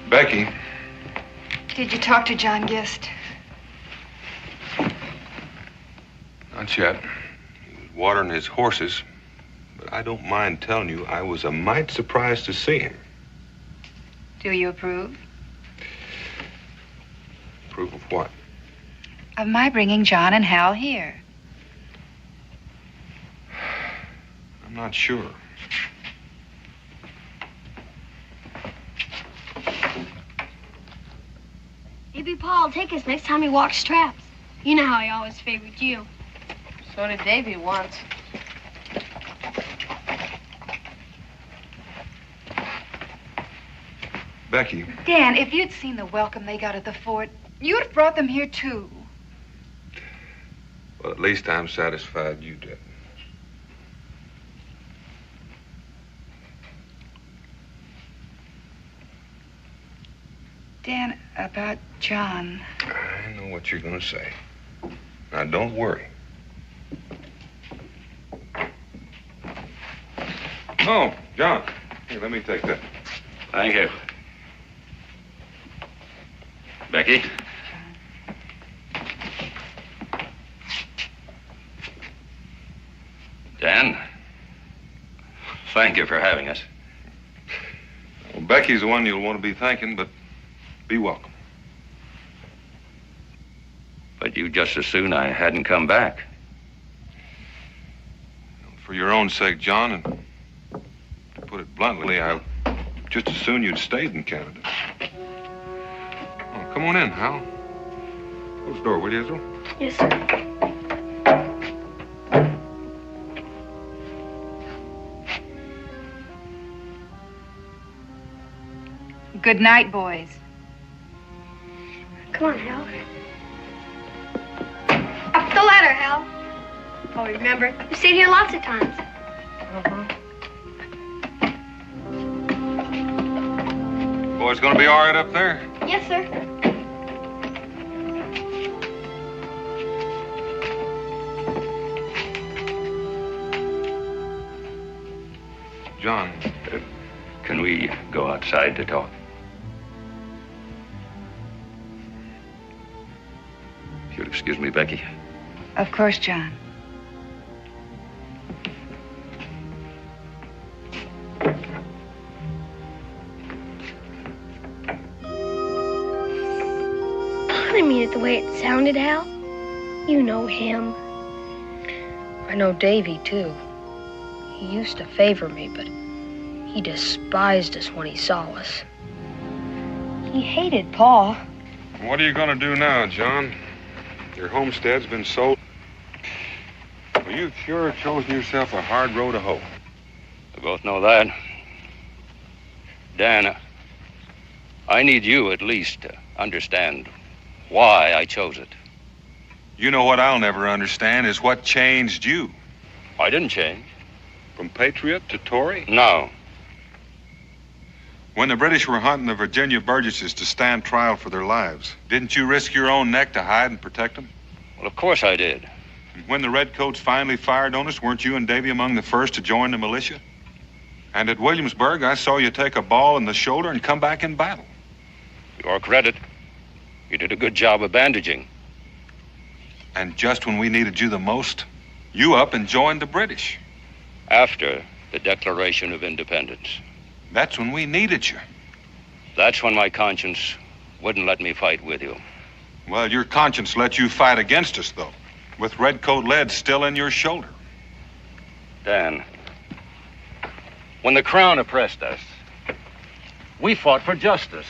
Becky. Did you talk to John Gist? Not yet. He was watering his horses. But I don't mind telling you I was a mite surprised to see him. Do you approve? Approve of what? Of my bringing John and Hal here. I'm not sure. Maybe Paul will take us next time he walks traps. You know how he always favored you. So did Davy once. Becky. Dan, if you'd seen the welcome they got at the fort, you'd have brought them here, too. Well, at least I'm satisfied you did. Dan, about John. I know what you're going to say. Now, don't worry. Oh, John. Here, let me take that. Thank you. Becky? Dan? Thank you for having us. Well, Becky's the one you'll want to be thanking, but be welcome. But you just as soon I hadn't come back. For your own sake, John, and to put it bluntly, I just as soon you'd stayed in Canada. Oh, come on in, Hal. Close the door, will you, Israel? Yes, sir. Good night, boys. Come on, Hal. Up the ladder, Hal. Oh, remember, you stayed here lots of times. Boys gonna be all right up there? Yes, sir. John. Can we go outside to talk? If you'll excuse me, Becky. Of course, John. I didn't mean it the way it sounded, Hal. You know him. I know Davy, too. He used to favor me, but he despised us when he saw us. He hated Pa. What are you gonna do now, John? Your homestead's been sold. Well, you've sure chosen yourself a hard row to hoe. We both know that. Dan, I need you at least to understand why I chose it. You know what I'll never understand is what changed you. I didn't change. From patriot to Tory? No. When the British were hunting the Virginia Burgesses to stand trial for their lives, didn't you risk your own neck to hide and protect them? Well, of course I did. And when the Redcoats finally fired on us, weren't you and Davy among the first to join the militia? And at Williamsburg, I saw you take a ball in the shoulder and come back in battle. Your credit. You did a good job of bandaging. And just when we needed you the most, you up and joined the British. After the Declaration of Independence. That's when we needed you. That's when my conscience wouldn't let me fight with you. Well, your conscience let you fight against us, though, with redcoat lead still in your shoulder. Dan, when the Crown oppressed us, we fought for justice,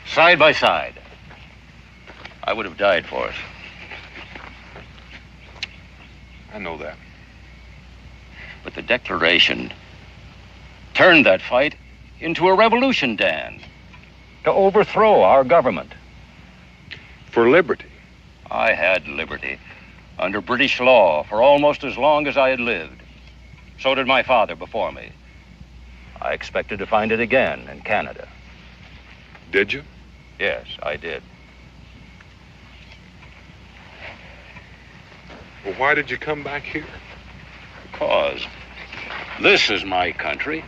side by side. I would have died for it. I know that. But the Declaration turned that fight into a revolution, Dan, to overthrow our government. For liberty. I had liberty under British law for almost as long as I had lived. So did my father before me. I expected to find it again in Canada. Did you? Yes, I did. Well, why did you come back here? Because this is my country,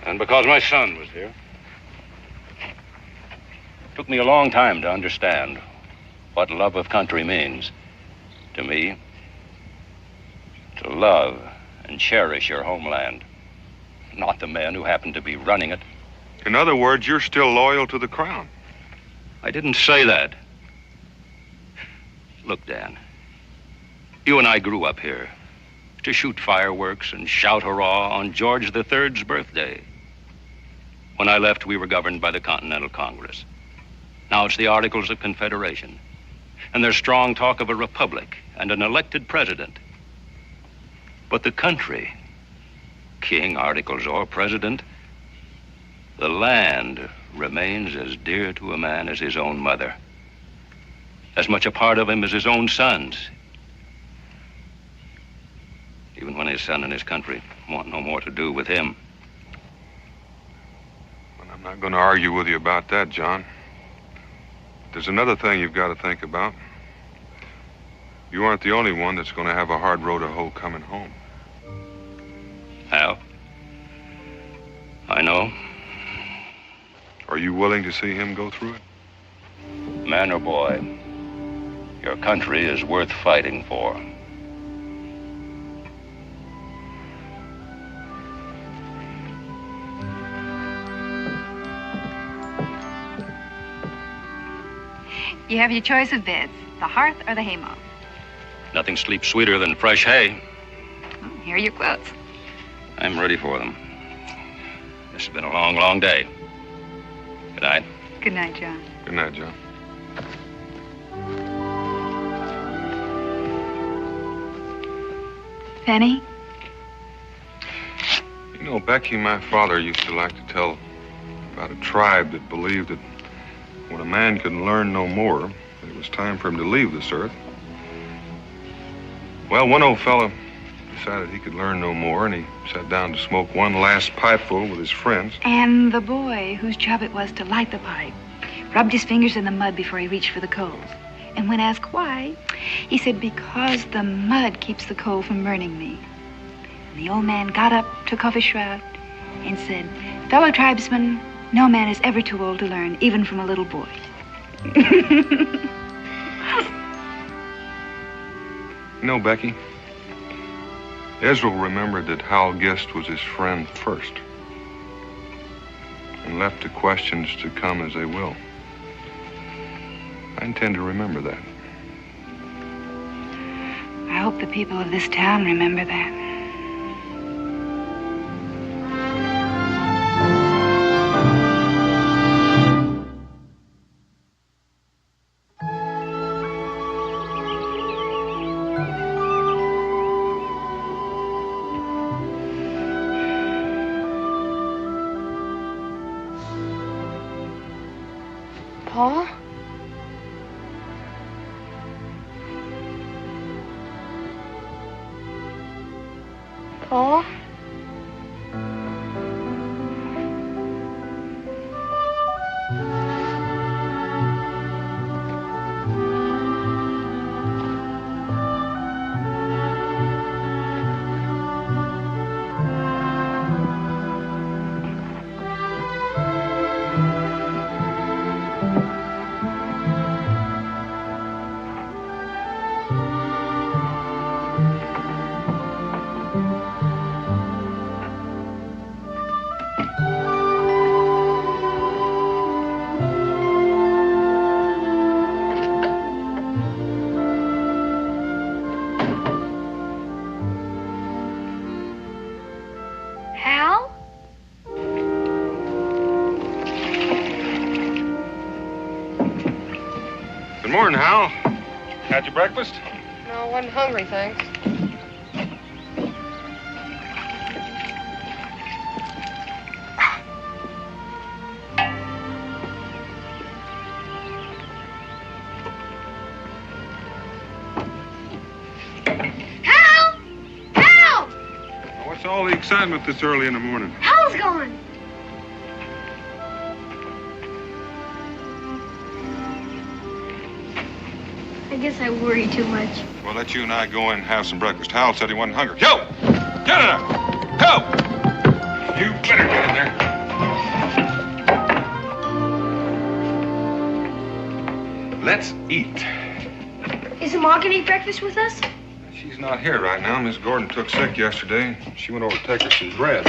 and because my son was here. It took me a long time to understand what love of country means. To me, to love and cherish your homeland, not the men who happen to be running it. In other words, you're still loyal to the crown. I didn't say that. Look, Dan, you and I grew up here to shoot fireworks and shout hurrah on George III's birthday. When I left, we were governed by the Continental Congress. Now it's the Articles of Confederation. And there's strong talk of a republic and an elected president. But the country, king, articles, or president, the land remains as dear to a man as his own mother. As much a part of him as his own sons. Even when his son and his country want no more to do with him. Well, I'm not going to argue with you about that, John. There's another thing you've got to think about. You aren't the only one that's going to have a hard road to hoe coming home. Hal? I know. Are you willing to see him go through it? Man or boy, your country is worth fighting for. You have your choice of beds, the hearth or the haymow. Nothing sleeps sweeter than fresh hay. Here are your quotes. I'm ready for them. This has been a long, long day. Good night. Good night, John. Good night, John. Penny? You know, Becky, my father used to like to tell about a tribe that believed that when a man could learn no more, it was time for him to leave this earth. Well, one old fella decided he could learn no more, and he sat down to smoke one last pipeful with his friends. And the boy, whose job it was to light the pipe, rubbed his fingers in the mud before he reached for the coals. And when asked why, he said, because the mud keeps the coal from burning me. And the old man got up, took off his shroud, and said, fellow tribesmen, no man is ever too old to learn, even from a little boy. You know, Becky, Ezra remembered that Hal Gist was his friend first, and left the questions to come as they will. I intend to remember that. I hope the people of this town remember that. Paul? Paul? Good morning, Hal. Had your breakfast? No, I wasn't hungry, thanks. Hal! Hal! What's all the excitement this early in the morning? Hal's gone. I guess I worry too much. Well, let you and I go in and have some breakfast. Hal said he wasn't hungry. Yo! Get it up! Yo! You better get in there. Let's eat. Isn't Ma gonna eat breakfast with us? She's not here right now. Miss Gordon took sick yesterday. She went over to take her some bread.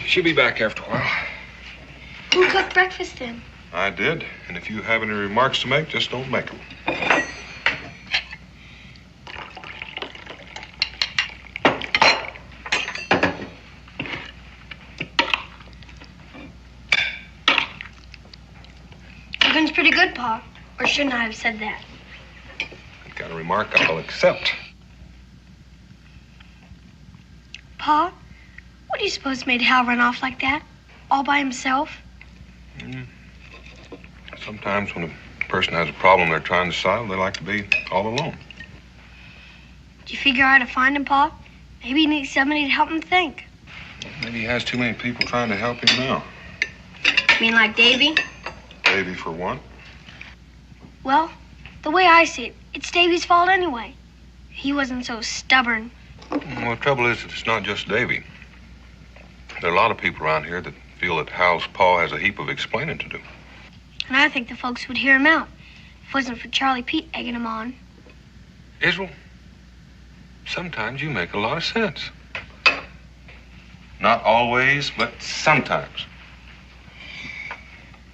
She'll be back after a while. Who cooked breakfast then? I did. And if you have any remarks to make, just don't make them. Cookin's pretty good, Pa. Or shouldn't I have said that? Got a remark I'll accept. Pa, what do you suppose made Hal run off like that? All by himself? Sometimes when a person has a problem they're trying to solve, they like to be all alone. Did you figure out how to find him, Pa? Maybe he needs somebody to help him think. Maybe he has too many people trying to help him now. You mean like Davy? Davy, for one. Well, the way I see it, it's Davy's fault anyway. He wasn't so stubborn. Well, the trouble is that it's not just Davy. There are a lot of people around here that feel that Hal's pa has a heap of explaining to do. And I think the folks would hear him out if it wasn't for Charlie Pete egging him on. Israel, sometimes you make a lot of sense. Not always, but sometimes.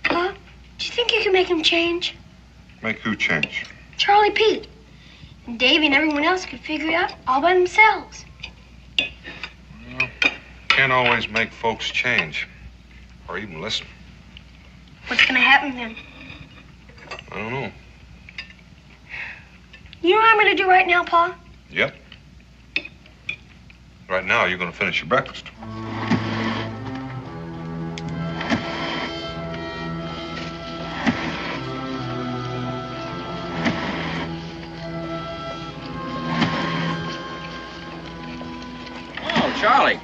Pa, do you think you can make him change? Make who change? Charlie Pete. And Davy and everyone else could figure it out all by themselves. Well, can't always make folks change. Or even listen. What's gonna happen then? I don't know. You know what I'm gonna do right now, Pa? Yep. Right now, you're gonna finish your breakfast. Oh, Charlie.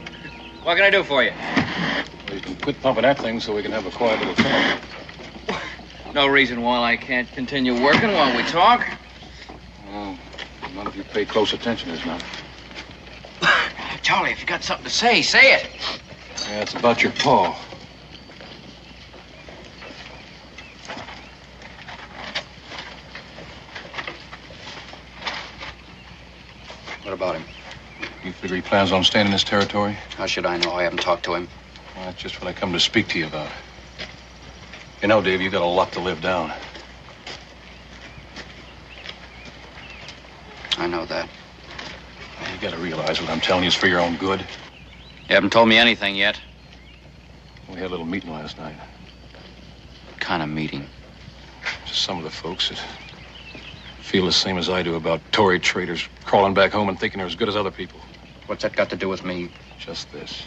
What can I do for you? Well, you can quit pumping that thing so we can have a quiet little talk. No reason why I can't continue working while we talk. Oh, none of you pay close attention is not. Charlie, if you got something to say, say it. Yeah, it's about your pa. What about him? You figure he plans on staying in this territory? How should I know? I haven't talked to him. Well, that's just what I come to speak to you about. You know, Dave, you got a lot to live down. I know that. You gotta realize what I'm telling you is for your own good. You haven't told me anything yet. We had a little meeting last night. What kind of meeting? Just some of the folks that feel the same as I do about Tory traitors crawling back home and thinking they're as good as other people. What's that got to do with me? Just this.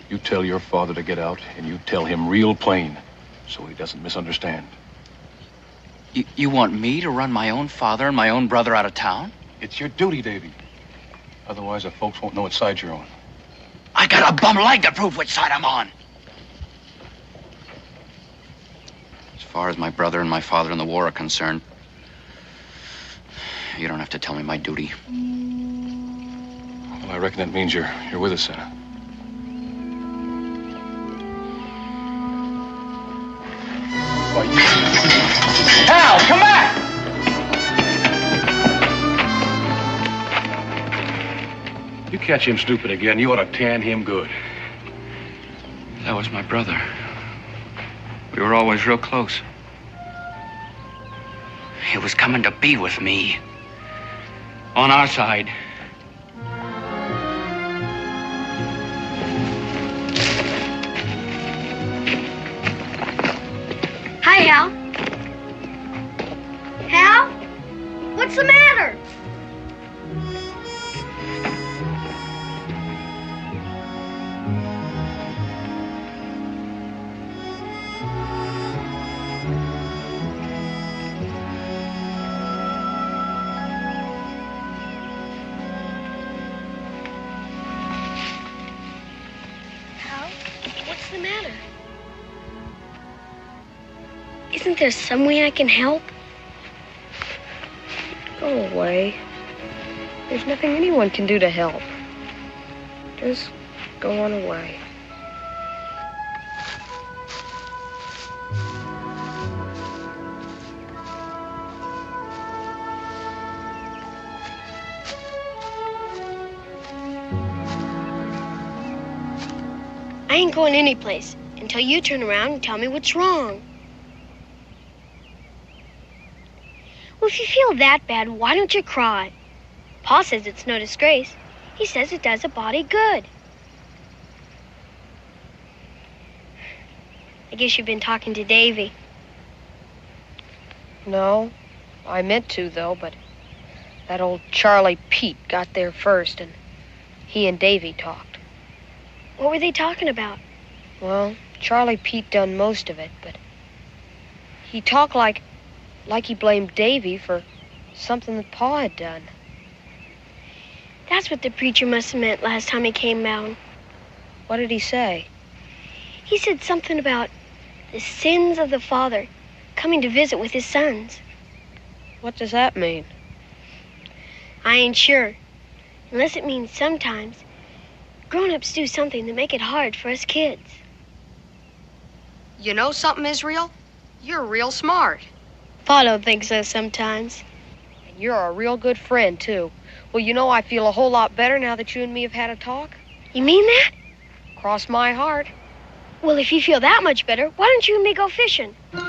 You tell your father to get out, and you tell him real plain, so he doesn't misunderstand. You want me to run my own father and my own brother out of town? It's your duty, Davy. Otherwise, the folks won't know what side you're on. I got a bum leg to prove which side I'm on. As far as my brother and my father in the war are concerned, you don't have to tell me my duty. Well, I reckon that means you're with us, then. Hal, come back! You catch him stupid again, you ought to tan him good. That was my brother. We were always real close. He was coming to be with me. On our side. Hi, Hal. Hal? What's the matter? Hal, what's the matter? Isn't there some way I can help? Go away. There's nothing anyone can do to help. Just go on away. I ain't going anyplace until you turn around and tell me what's wrong. Well, if you feel that bad, why don't you cry? Pa says it's no disgrace. He says it does a body good. I guess you've been talking to Davy. No, I meant to, though, but that old Charlie Pete got there first, and he and Davy talked. What were they talking about? Well, Charlie Pete done most of it, but he talked like he blamed Davy for something that Pa had done. That's what the preacher must have meant last time he came down. What did he say? He said something about the sins of the father coming to visit with his sons. What does that mean? I ain't sure. Unless it means sometimes grown-ups do something to make it hard for us kids. You know something, Israel? You're real smart. Pa don't think so sometimes. And you're a real good friend, too. Well, you know, I feel a whole lot better now that you and me have had a talk. You mean that? Cross my heart. Well, if you feel that much better, why don't you and me go fishing? Come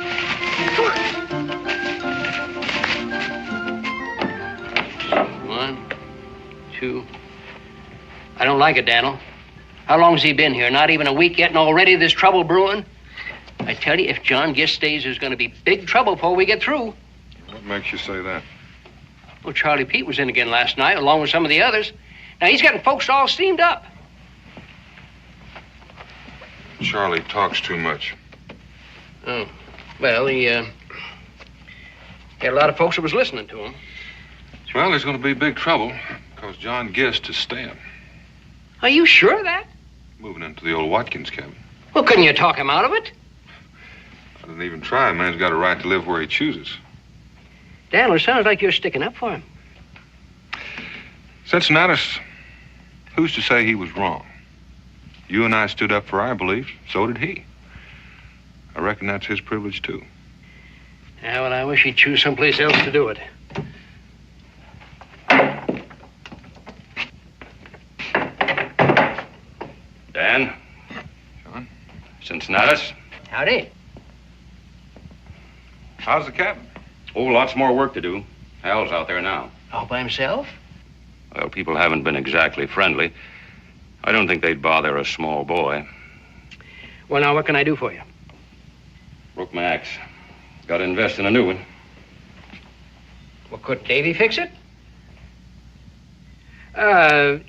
on. 1, 2. I don't like it, Daniel. How long's he been here? Not even a week yet, and already there's trouble brewing? I tell you, if John Gist stays, there's going to be big trouble before we get through. What makes you say that? Well, Charlie Pete was in again last night, along with some of the others. Now, he's getting folks all steamed up. Charlie talks too much. Oh, well, he had a lot of folks that was listening to him. Well, there's going to be big trouble because John Gist is staying. Are you sure of that? Moving into the old Watkins cabin. Well, couldn't you talk him out of it? I didn't even try. A man's got a right to live where he chooses. Daniel, it sounds like you're sticking up for him. Cincinnatus, who's to say he was wrong? You and I stood up for our beliefs. So did he. I reckon that's his privilege, too. Yeah, well, I wish he'd choose someplace else to do it. Dan? John? Cincinnatus? Howdy. How's the cabin? Oh, lots more work to do. Hal's out there now. All by himself? Well, people haven't been exactly friendly. I don't think they'd bother a small boy. Well, now, what can I do for you? Broke my axe. Got to invest in a new one. Well, could Davy fix it?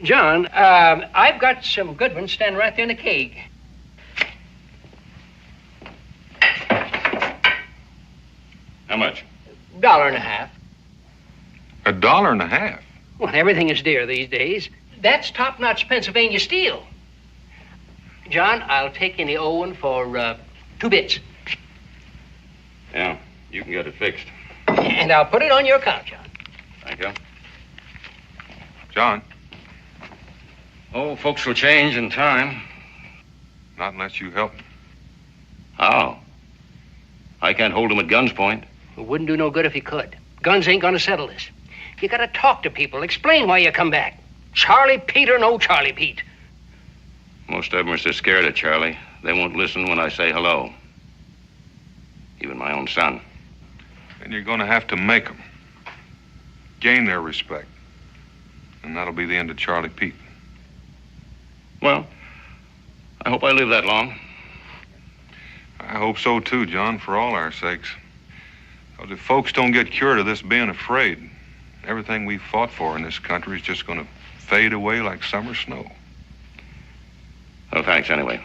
John, I've got some good ones standing right there in the keg. How much? $1.50. $1.50? Well, everything is dear these days. That's top-notch Pennsylvania steel. John, I'll take any old one for 2 bits. Yeah, you can get it fixed. And I'll put it on your account, John. Thank you. John? Oh, folks will change in time. Not unless you help. How? I can't hold them at gun's point. It wouldn't do no good if you could. Guns ain't gonna settle this. You gotta talk to people, explain why you come back. Charlie Pete or no Charlie Pete. Most of them are so scared of Charlie, they won't listen when I say hello. Even my own son. And you're going to have to make them. Gain their respect. And that'll be the end of Charlie Pete. Well, I hope I live that long. I hope so, too, John, for all our sakes. Because if folks don't get cured of this being afraid, everything we fought for in this country is just going to fade away like summer snow. Well, thanks anyway.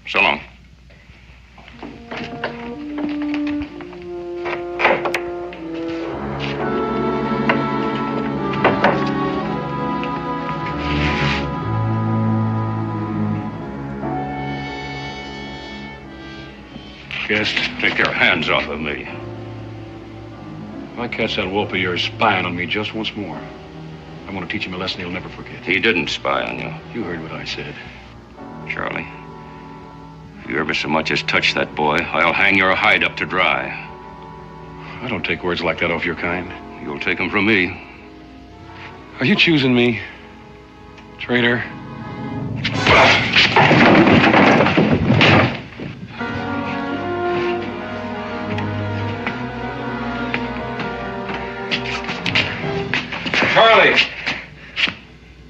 So long. Guest, take your hands off of me. If I catch that wolf of yours spying on me just once more, I'm going to teach him a lesson he'll never forget. He didn't spy on you. You heard what I said. Charlie, if you ever so much as touch that boy, I'll hang your hide up to dry. I don't take words like that off your kind. You'll take them from me. Are you choosing me, traitor? Charlie!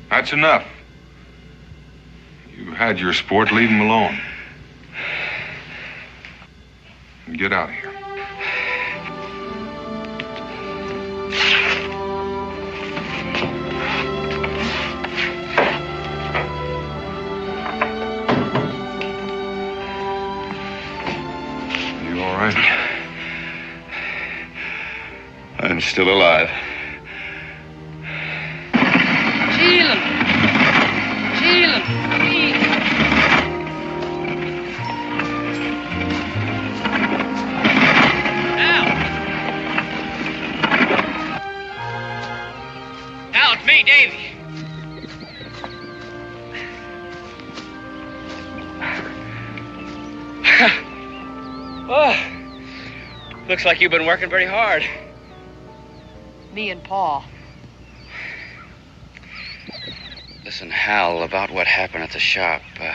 That's enough. You had your sport. Leave him alone. Get out of here. You all right? I'm still alive. Looks like you've been working very hard. Me and Pa. Listen, Hal, about what happened at the shop. It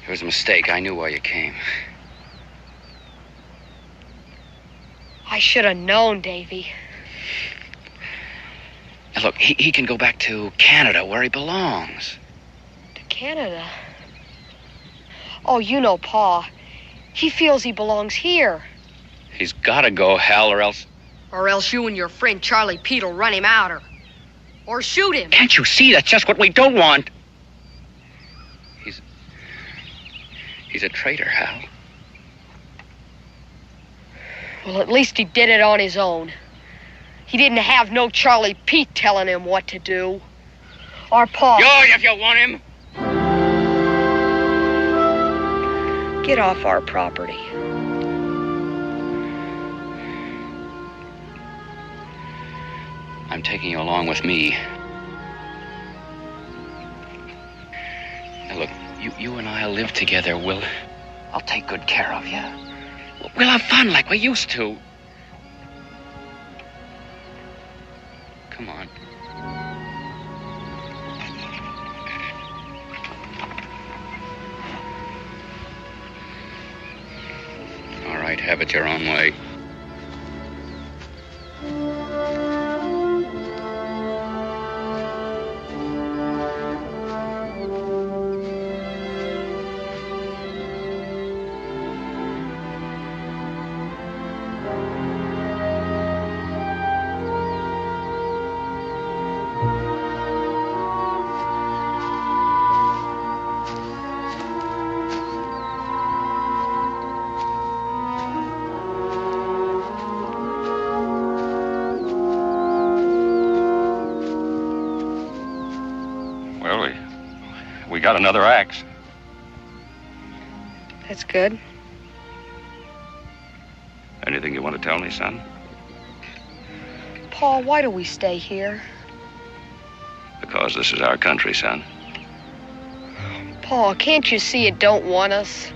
was a mistake. I knew why you came. I should have known, Davy. Now, look, he can go back to Canada where he belongs. To Canada? Oh, you know Pa. He feels he belongs here. He's got to go, Hal, or else... Or else you and your friend Charlie Pete will run him out or shoot him. Can't you see? That's just what we don't want. He's a traitor, Hal. Well, at least he did it on his own. He didn't have no Charlie Pete telling him what to do. Or Pa. Yours if you want him. Get off our property. I'm taking you along with me. Now look, you and I'll live together. I'll take good care of you. We'll have fun like we used to. Come on. All right, have it your own way. We got another axe. That's good. Anything you want to tell me, son? Pa, why do we stay here? Because this is our country, son. Pa, can't you see it don't want us?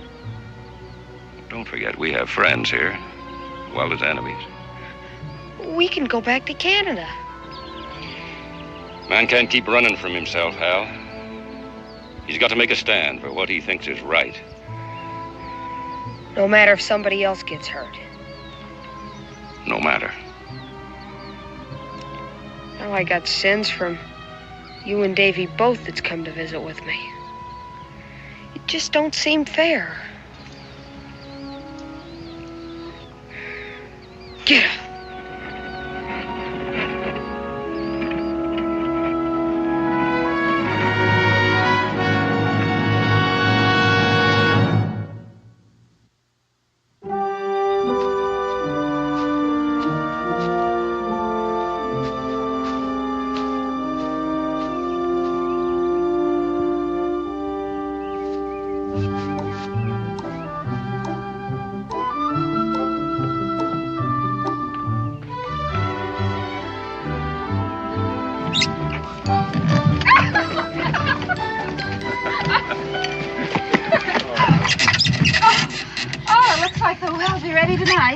Don't forget, we have friends here, as well as enemies. We can go back to Canada. Man can't keep running from himself, Hal. He's got to make a stand for what he thinks is right. No matter if somebody else gets hurt. No matter. Now I got sins from you and Davy both that's come to visit with me. It just don't seem fair. Get up.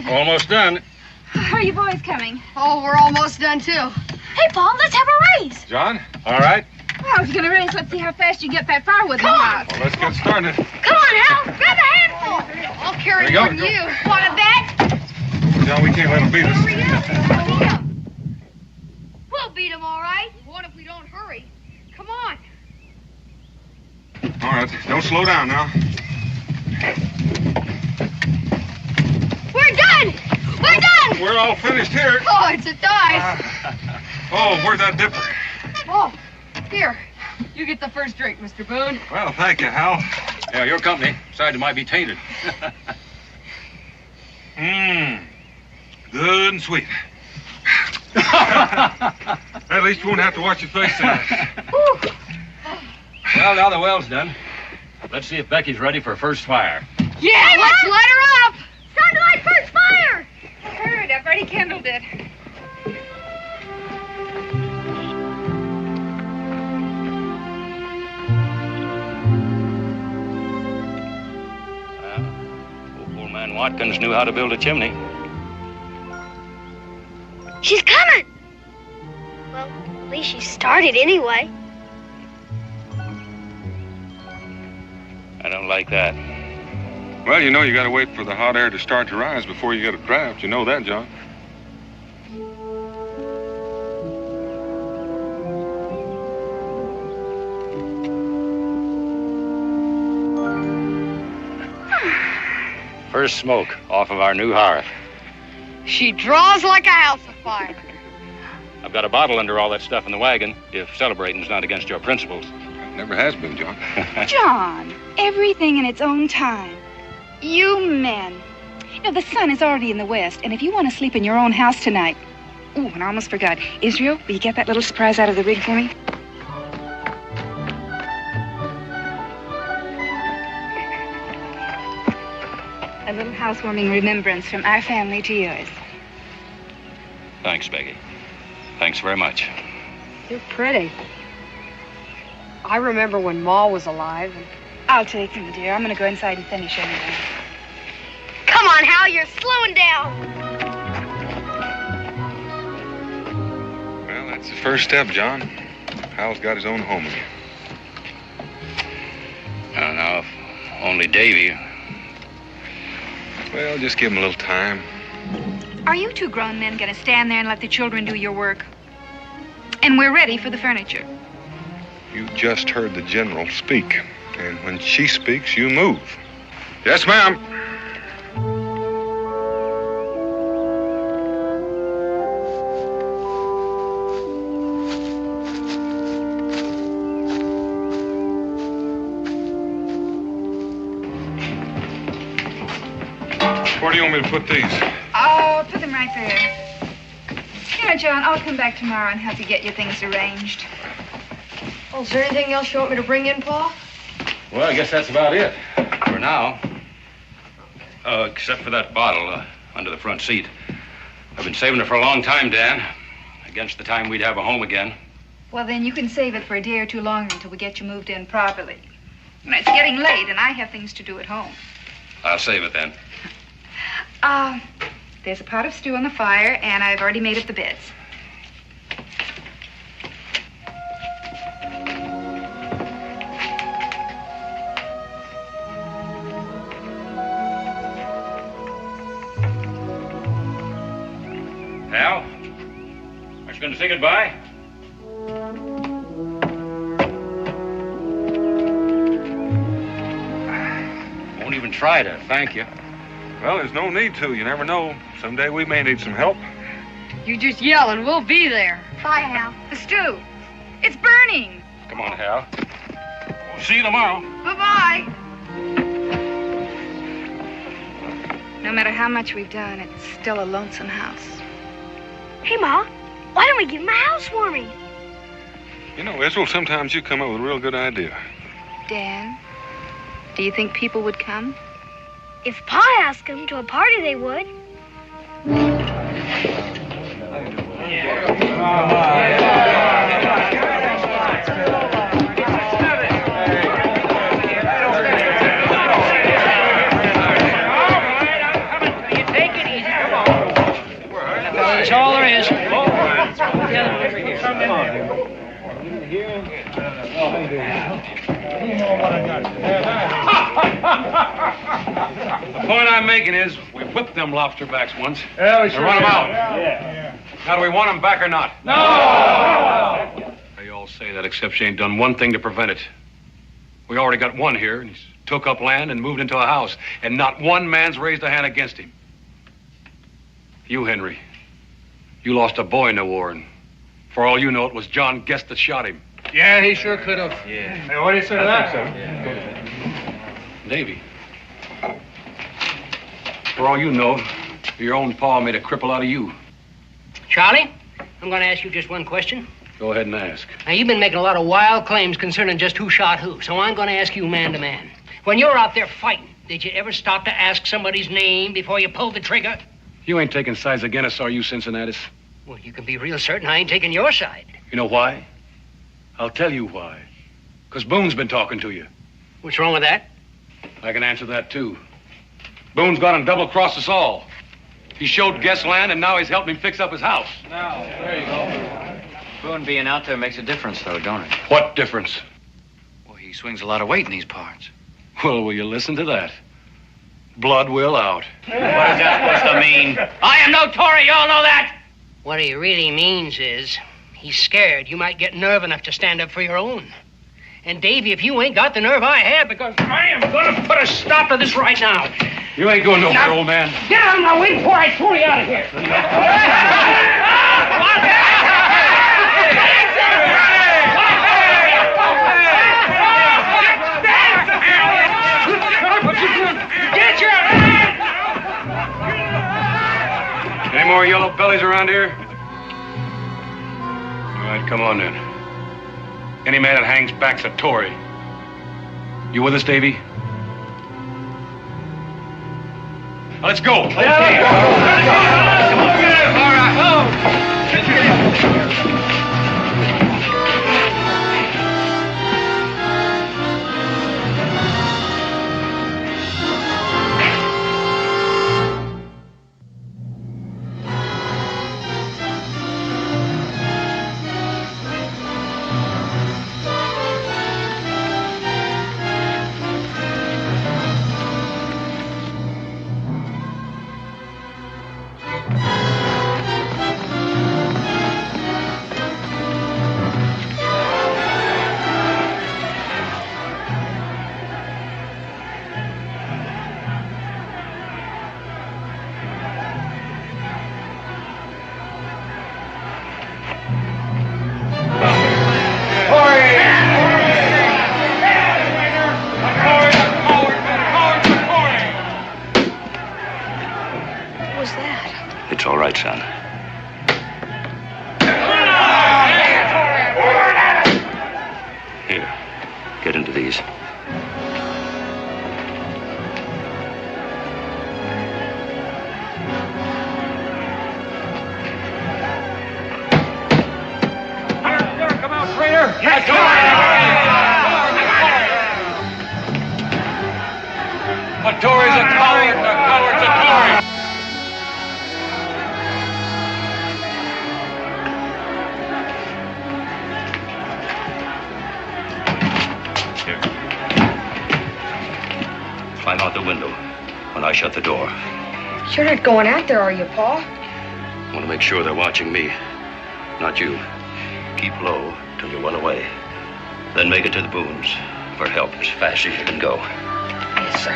Almost done. Are you boys coming? Oh, we're almost done, too. Hey, Paul, let's have a race. John, all right? Well, I was going to race. Let's see how fast you get that firewood in the house. Well, let's get started. Come on, Hal. Grab a handful. I'll carry There more you than go. you. Want a bet? John, we can't let him beat us. Hurry up. We'll beat him, all right. What if we don't hurry? Come on. All right, don't slow down now. We're done. We're done. We're all finished here. Oh, it's a dive. Oh, where's that dipper? Oh, here. You get the first drink, Mr. Boone. Well, thank you, Hal. Yeah, your company. Besides, it might be tainted. Good and sweet. At least you won't have to watch your face tonight. Well, now the well's done. Let's see if Becky's ready for first fire. Yeah, let's let her up. It's time to light first fire. I heard. I've already kindled it. Old man Watkins knew how to build a chimney. She's coming. Well, at least she started anyway. I don't like that. Well, you know you got to wait for the hot air to start to rise before you get a draft. You know that, John. First smoke off of our new hearth. She draws like a house afire. I've got a bottle under all that stuff in the wagon, if celebrating's not against your principles. It never has been, John. John, everything in its own time. You men. You know, the sun is already in the west, and if you want to sleep in your own house tonight... Ooh, and I almost forgot. Israel, will you get that little surprise out of the rig for me? A little housewarming remembrance from our family to yours. Thanks, Becky. Thanks very much. You're pretty. I remember when Ma was alive. I'll take them, dear. I'm going to go inside and finish anyway. Come on, Hal, you're slowing down. Well, that's the first step, John. Hal's got his own home again. Now, if only Davy. Well, just give him a little time. Are you two grown men going to stand there and let the children do your work? And we're ready for the furniture. You just heard the general speak. And when she speaks, you move. Yes, ma'am. Where do you want me to put these? I'll put them right there. You know, John, I'll come back tomorrow and help you get your things arranged. Oh, is there anything else you want me to bring in, Pa? Well, I guess that's about it. For now. Except for that bottle under the front seat. I've been saving it for a long time, Dan. Against the time we'd have a home again. Well, then you can save it for a day or two longer until we get you moved in properly. You know, it's getting late, and I have things to do at home. I'll save it then. There's a pot of stew on the fire, and I've already made up the beds. Hal, aren't you going to say goodbye? Won't even try to thank you. Well, there's no need to. You never know. Someday we may need some help. You just yell and we'll be there. Bye, Hal. The stew. It's burning. Come on, Hal. We'll see you tomorrow. Bye-bye. No matter how much we've done, it's still a lonesome house. Hey, Ma, why don't we give him a housewarming? You know, Israel, sometimes you come up with a real good idea. Dan, do you think people would come? If Pa asked them to a party, they would. That's all there is. The point I'm making is we whipped them lobster backs once. Yeah, we and run them out. Yeah. Now, do we want them back or not? No! They all say that, except she ain't done one thing to prevent it. We already got one here, and he's took up land and moved into a house, and not one man's raised a hand against him. You, Henry, you lost a boy in the war, and for all you know, it was John Guest that shot him. Yeah, he sure could have. Yeah. Hey, what do you say to that, sir? Davy, for all you know, your own pa made a cripple out of you. Charlie, I'm going to ask you just one question. Go ahead and ask. Now, you've been making a lot of wild claims concerning just who shot who, so I'm going to ask you man to man. When you were out there fighting, did you ever stop to ask somebody's name before you pulled the trigger? You ain't taking sides against us, are you, Cincinnatus? Well, you can be real certain I ain't taking your side. You know why? I'll tell you why. Because Boone's been talking to you. What's wrong with that? I can answer that, too. Boone's gone and double-crossed us all. He showed Guest land, and now he's helped him fix up his house. Now, there you go. Boone being out there makes a difference, though, don't it? What difference? Well, he swings a lot of weight in these parts. Well, will you listen to that? Blood will out. What is that supposed to mean? I am no Tory, you all know that! What he really means is he's scared you might get nerve enough to stand up for your own. And, Davy, if you ain't got the nerve I have, because I am going to put a stop to this right now. You ain't going nowhere, old man. Get out of my way before I throw you out of here. Get your hands! Any more yellow bellies around here? All right, come on then. Any man that hangs back's a Tory. You with us, Davy? Now, let's go. Okay. Come on. All right. It's all right, son. Here, get into these. Come out, traitor! Yes, a Tory's a coward, and a coward's a Tory. Climb out the window when I shut the door. You're not going out there, are you, Pa? I want to make sure they're watching me, not you. Keep low till you're well away. Then make it to the Boones for help as fast as you can go. Yes, sir.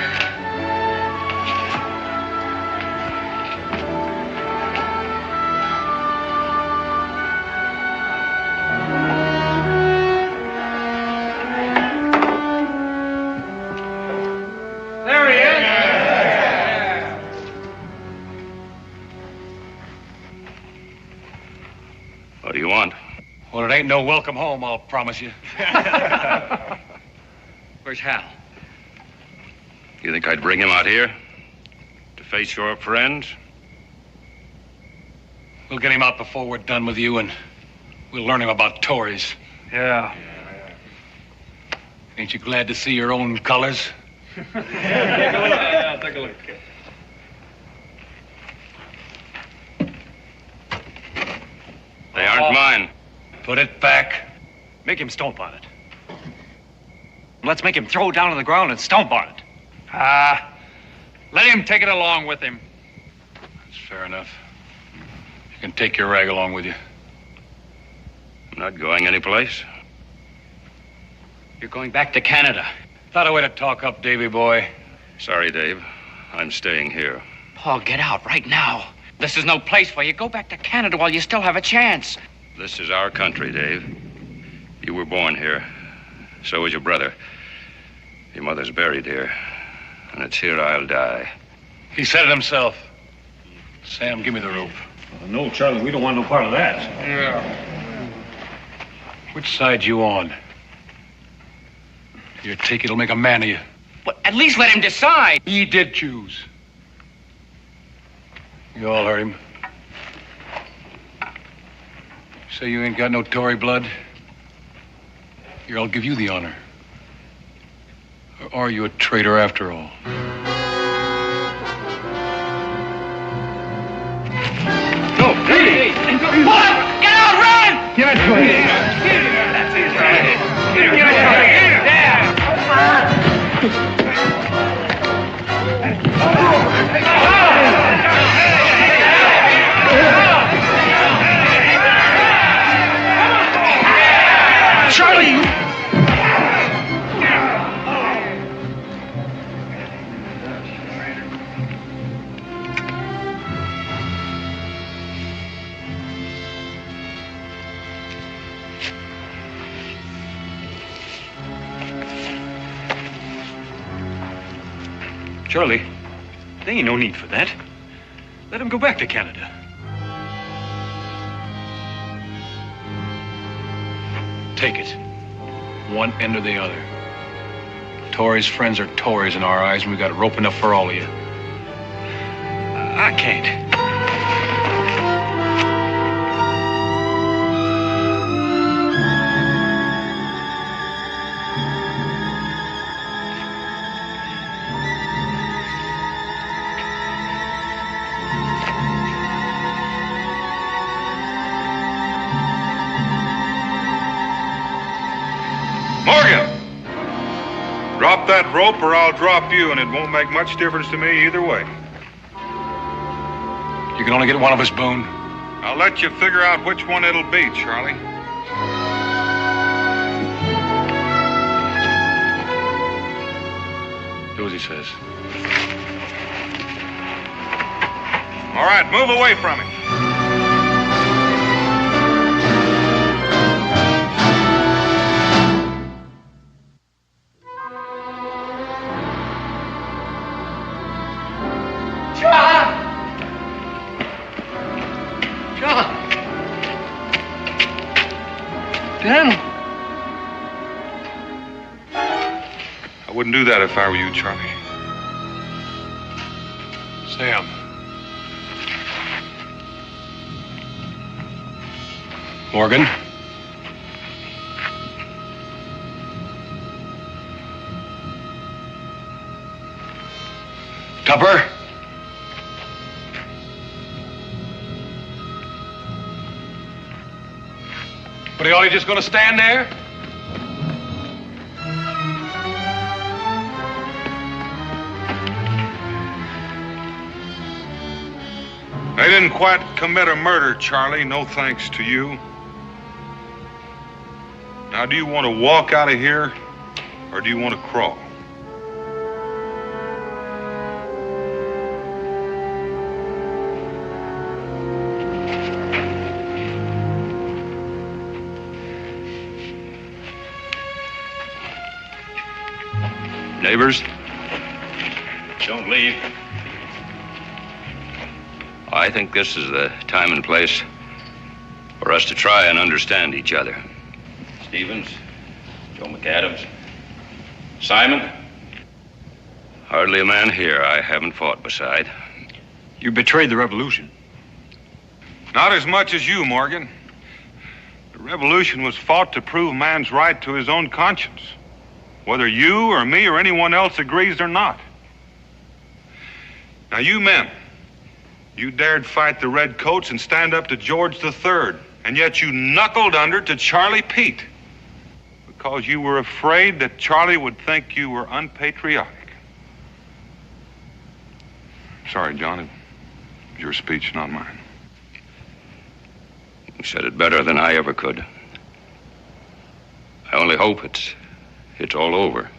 There he is. What do you want? Well, it ain't no welcome home, I'll promise you. Where's Hal? You think I'd bring him out here to face your friends? We'll get him out before we're done with you, and we'll learn him about Tories. Yeah. Ain't you glad to see your own colors? Take a look. Yeah, take a look. They aren't mine. Put it back. Make him stomp on it. Let's make him throw it down on the ground and stomp on it. Let him take it along with him. That's fair enough. You can take your rag along with you. I'm not going anyplace. You're going back to Canada. Not a way to talk up, Davy boy. Sorry, Dave. I'm staying here. Paul, get out right now. This is no place for you. Go back to Canada while you still have a chance. This is our country, Dave. You were born here. So was your brother. Your mother's buried here. And it's here I'll die. He said it himself. Sam, give me the rope. No, Charlie, we don't want no part of that. Yeah. Which side you on? Your take it'll make a man of you. But at least let him decide. He did choose. You all heard him. Say you ain't got no Tory blood? Here, I'll give you the honor. Or are you a traitor after all? No, hey! What? Get out, run! Give it to him. That's it, right. Give it to him. Charlie! Charlie, there ain't no need for that. Let him go back to Canada. Take it. One end or the other. Tories' friends are Tories in our eyes, and we got rope enough for all of you. I can't. Drop that rope or I'll drop you, and it won't make much difference to me either way. You can only get one of us, Boone. I'll let you figure out which one it'll be, Charlie. Do as he says. All right, move away from him. Daniel. I wouldn't do that if I were you, Charlie. Sam. Morgan. Tupper. But are you just going to stand there? They didn't quite commit a murder, Charlie, no thanks to you. Now, do you want to walk out of here, or do you want to crawl? Neighbors? Don't leave. I think this is the time and place for us to try and understand each other. Stevens, Joe McAdams, Simon. Hardly a man here I haven't fought beside. You betrayed the revolution. Not as much as you, Morgan. The revolution was fought to prove man's right to his own conscience, whether you or me or anyone else agrees or not. Now, you men, you dared fight the redcoats and stand up to George III, and yet you knuckled under to Charlie Pete. because you were afraid that Charlie would think you were unpatriotic. Sorry, John. It was your speech, not mine. You said it better than I ever could. I only hope it's all over.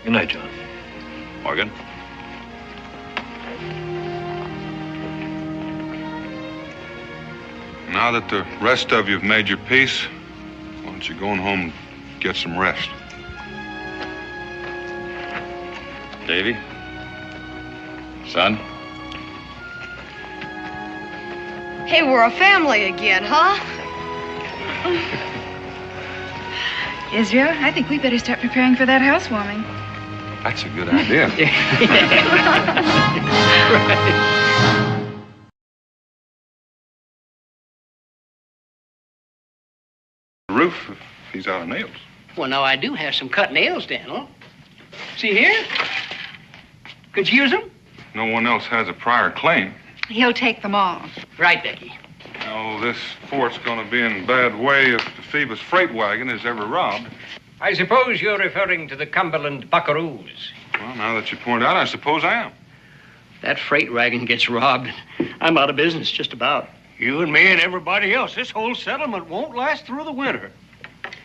Good night, John. Morgan? Now that the rest of you have made your peace, why don't you go on home and get some rest? Davy? Son? Hey, we're a family again, huh? Israel, I think we better start preparing for that housewarming. That's a good idea. The roof, if he's out of nails. Well, now, I do have some cut nails, Daniel. See here? Could you use them? No one else has a prior claim. He'll take them all. Right, Becky. Oh, this fort's gonna be in bad way if the Phoebus freight wagon is ever robbed. I suppose you're referring to the Cumberland buckaroos. Well, now that you point out, I suppose I am. That freight wagon gets robbed, I'm out of business, just about. You and me and everybody else, this whole settlement won't last through the winter.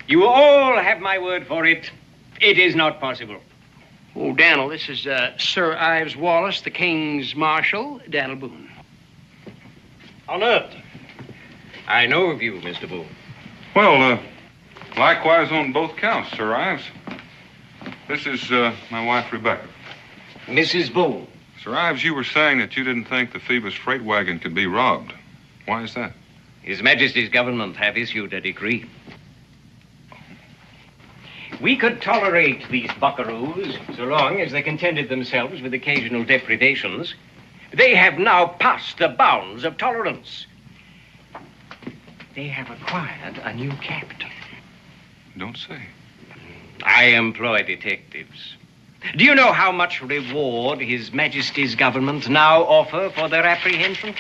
You all have my word for it. It is not possible. Oh, Daniel, this is Sir Ives Wallace, the King's Marshal, Daniel Boone. Honored. I know of you, Mr. Boone. Well, likewise on both counts, Sir Ives. This is my wife, Rebecca. Mrs. Boone. Sir Ives, you were saying that you didn't think the Phoebus freight wagon could be robbed. Why is that? His Majesty's government have issued a decree. We could tolerate these buckaroos so long as they contented themselves with occasional depredations. They have now passed the bounds of tolerance. They have acquired a new captain. Don't say. I employ detectives. Do you know how much reward His Majesty's government now offer for their apprehension?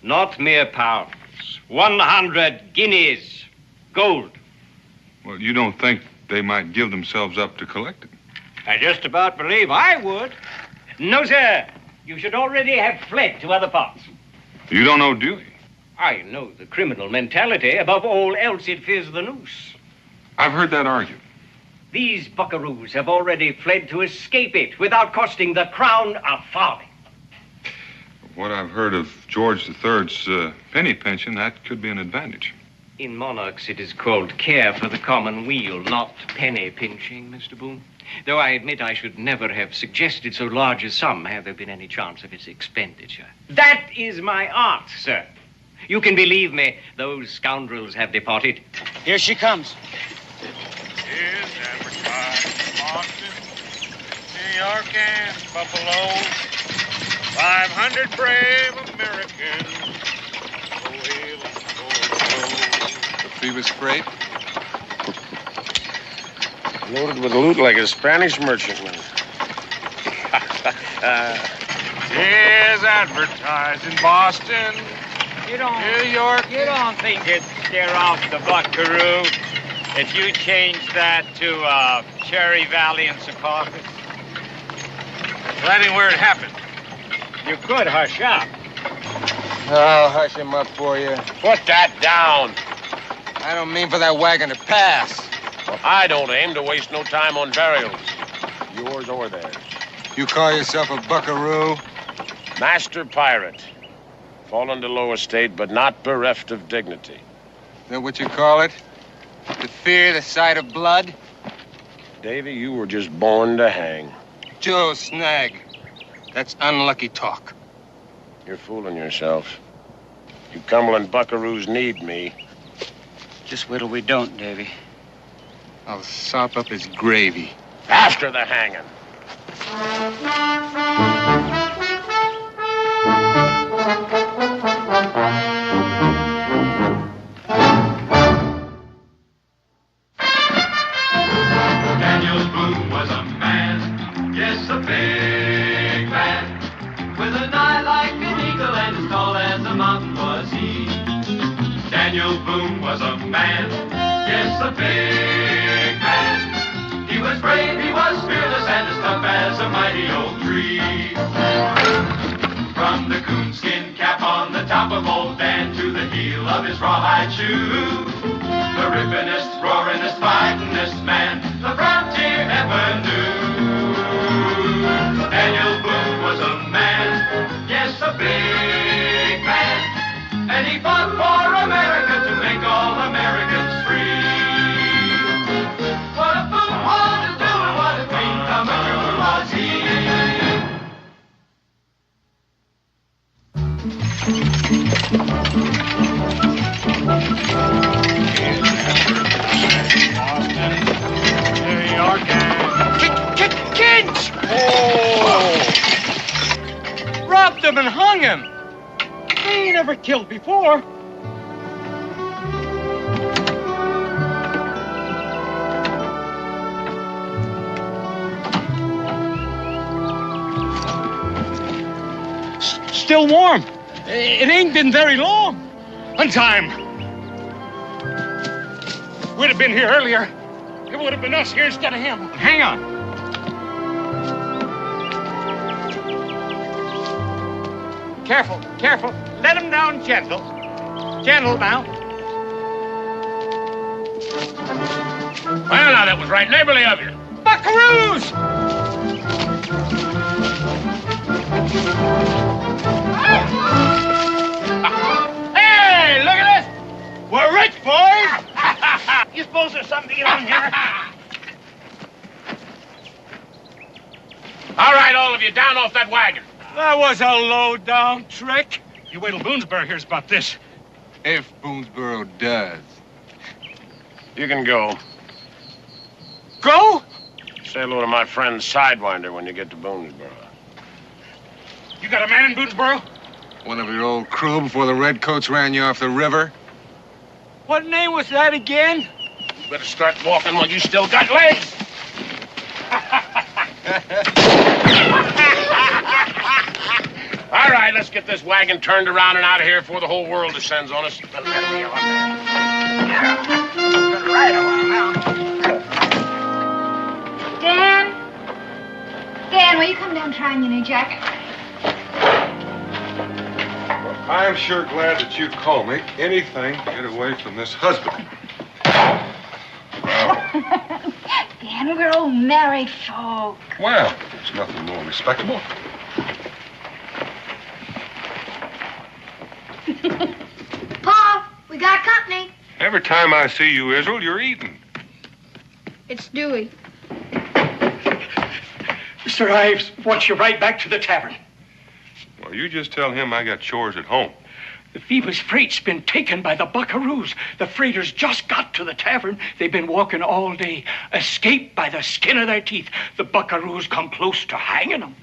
Not mere pounds. 100 guineas. Gold. Well, you don't think they might give themselves up to collect it? I just about believe I would. No, sir. You should already have fled to other parts. You don't know Dewey? I know the criminal mentality. Above all else, it fears the noose. I've heard that argued. These buckaroos have already fled to escape it without costing the crown a farthing. What I've heard of George III's penny pension, that could be an advantage. In monarchs, it is called care for the common weal, not penny pinching, Mr. Boone. Though I admit I should never have suggested so large a sum had there been any chance of its expenditure. That is my art, sir. You can believe me, those scoundrels have departed. Here she comes. Is advertised Boston, New York, and Buffalo. 500 brave Americans. Go hail and go. The Phoebus freight? Loaded with loot like a Spanish merchantman. Is advertised in Boston, New York. You don't think it'd scare off the buckaroo if you changed that to Cherry Valley and Secaucus? Well, that ain't where it happened. You could hush up. I'll hush him up for you. Put that down. I don't mean for that wagon to pass. Well, I don't aim to waste no time on burials. Yours or theirs. You call yourself a buckaroo? Master pirate. Fallen to low estate, but not bereft of dignity. Is that what you call it? To fear the sight of blood? Davy, you were just born to hang. Joe Snag. That's unlucky talk. You're fooling yourself. You Cumberland buckaroos need me. Just wait till we don't, Davy. I'll sop up his gravy. After the hanging. his rawhide shoe. The rippinest, roaringest, fightingest man the frontier ever knew. Daniel Boone was a man, yes, a big man, and he fought for America to make all Americans free. What a Boone had to do and what a dream come true was he. Kids! Oh! Robbed him and hung him. They ain't ever killed before. Still warm. It ain't been very long. On time. We'd have been here earlier. It would have been us here instead of him. Hang on. Careful, careful. Let him down gentle. Gentle now. Well, now, that was right neighborly of you. Buckaroos! Hey, look at this! We're rich, boys! You suppose there's something on here? All right, all of you, down off that wagon. That was a low-down trick. You wait till Boonesboro hears about this. If Boonesboro does. You can go. Go? Say hello to my friend Sidewinder when you get to Boonesboro. You got a man in Boonesboro? One of your old crew before the redcoats ran you off the river? What name was that again? You better start walking while you still got legs. All right, let's get this wagon turned around and out of here before the whole world descends on us. Dan, will you come down and try on your new jacket? I'm sure glad that you called me. Anything to get away from this husband. Dan, we're old married folk. Well, there's nothing more respectable. Pa, we got company. Every time I see you, Israel, you're eating. It's Dewey. Mr. Ives wants you right back to the tavern. Well, you just tell him I got chores at home. The Phoebus freight's been taken by the buckaroos. The freighters just got to the tavern. They've been walking all day. Escaped by the skin of their teeth. The buckaroos come close to hanging them.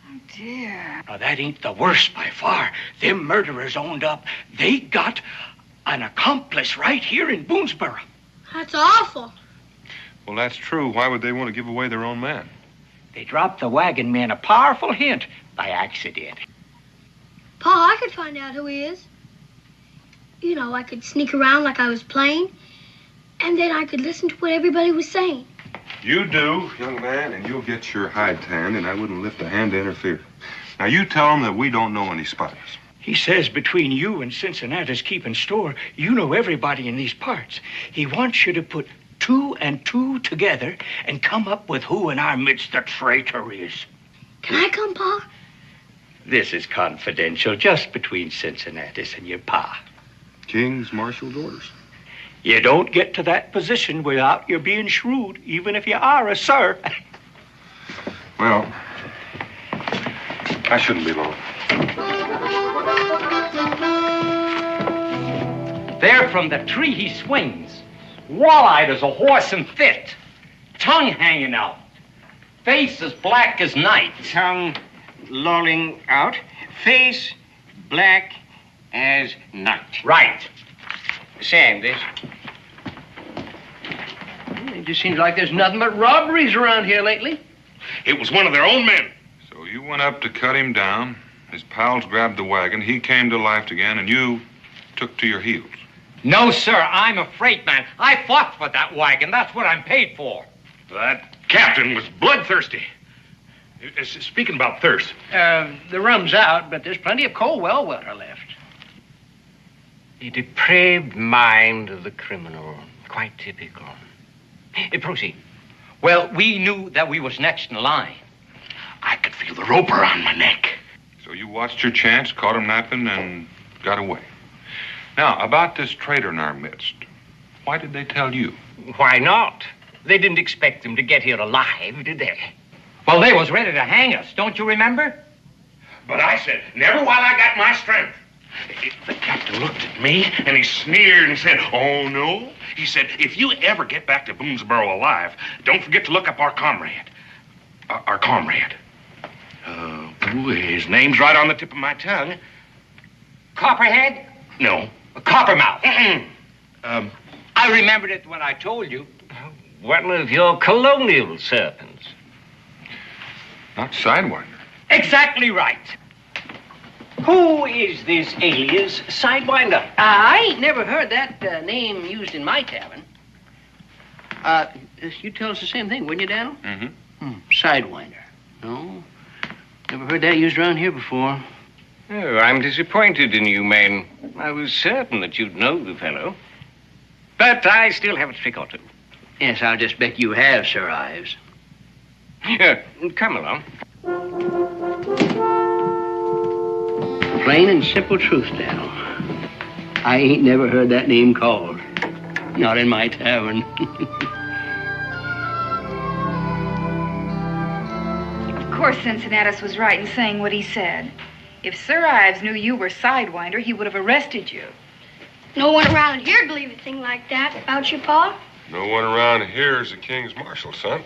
Oh, dear. Now, that ain't the worst by far. Them murderers owned up. They got an accomplice right here in Boonesboro. That's awful. Well, that's true. Why would they want to give away their own man? They dropped the wagon man a powerful hint by accident. Pa, I could find out who he is. You know, I could sneak around like I was playing, and then I could listen to what everybody was saying. You do, young man, and you'll get your hide tanned, and I wouldn't lift a hand to interfere. Now, you tell him that we don't know any spies. He says between you and Cincinnati's keeping store, you know everybody in these parts. He wants you to put 2 and 2 together and come up with who in our midst the traitor is. Can I come, Pa? This is confidential, just between Cincinnatus and your pa. King's marshal's orders. You don't get to that position without your being shrewd, even if you are a sir. Well, I shouldn't be long. There from the tree he swings, wall-eyed as a horse in fit, tongue hanging out, face as black as night. Tongue lolling out, face black as night. Right. Sam, this. It just seems like there's nothing but robberies around here lately. It was one of their own men. So you went up to cut him down. His pals grabbed the wagon. He came to life again, and you took to your heels. No, sir, I'm a freight man. I fought for that wagon. That's what I'm paid for. That captain was bloodthirsty. Speaking about thirst. The rum's out, but there's plenty of cold well water left. The depraved mind of the criminal. Quite typical. Proceed. Well, we knew that we was next in line. I could feel the rope around my neck. So you watched your chance, caught him napping, and got away. Now, about this traitor in our midst, why did they tell you? Why not? They didn't expect him to get here alive, did they? Well, they was ready to hang us, don't you remember? But I said, never while I got my strength. The captain looked at me, and he sneered and said, oh, no. He said, if you ever get back to Boonesboro alive, don't forget to look up our comrade. Our comrade. His name's right on the tip of my tongue. Copperhead? No. Coppermouth? I remembered it when I told you. One of your colonial serpents. Not Sidewinder. Exactly right. Who is this alias Sidewinder? I ain't never heard that name used in my tavern. You tell us the same thing, wouldn't you, Daniel? Mm-hmm. Sidewinder. No, never heard that used around here before. Oh, I'm disappointed in you, man. I was certain that you'd know the fellow. But I still haven't forgotten. Yes, I'll just bet you have, Sir Ives. Come along. Plain and simple truth, Daniel. I ain't never heard that name called. Not in my tavern. Of course, Cincinnatus was right in saying what he said. If Sir Ives knew you were Sidewinder, he would have arrested you. No one around here would believe a thing like that about you, Pa. No one around here is the king's marshal, son.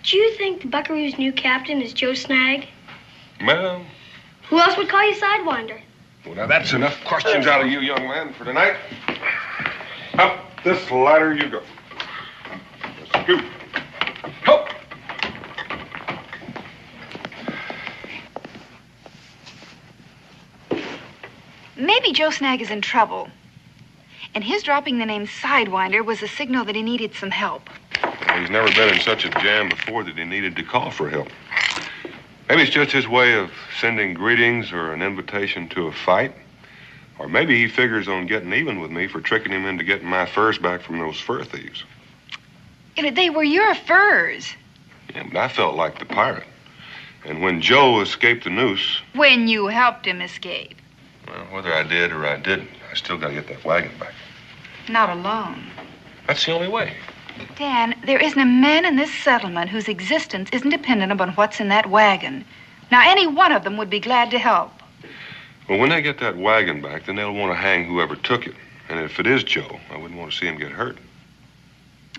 Do you think the Buckaroo's new captain is Joe Snag? Well, Who else would call you Sidewinder? well, now that's enough questions out of you, young man, for tonight. Up this ladder you go. Scoot. Help. Maybe Joe Snag is in trouble. And his dropping the name Sidewinder was a signal that he needed some help. Well, he's never been in such a jam before that he needed to call for help. Maybe it's just his way of sending greetings or an invitation to a fight. Or maybe he figures on getting even with me for tricking him into getting my furs back from those fur thieves. They were your furs. Yeah, but I felt like the pirate. And when Joe escaped the noose, When you helped him escape. well, whether I did or I didn't, I still got to get that wagon back. Not alone. That's the only way. Dan, there isn't a man in this settlement whose existence isn't dependent upon what's in that wagon. Now, any one of them would be glad to help. Well, when they get that wagon back, then they'll want to hang whoever took it. And if it is Joe, I wouldn't want to see him get hurt.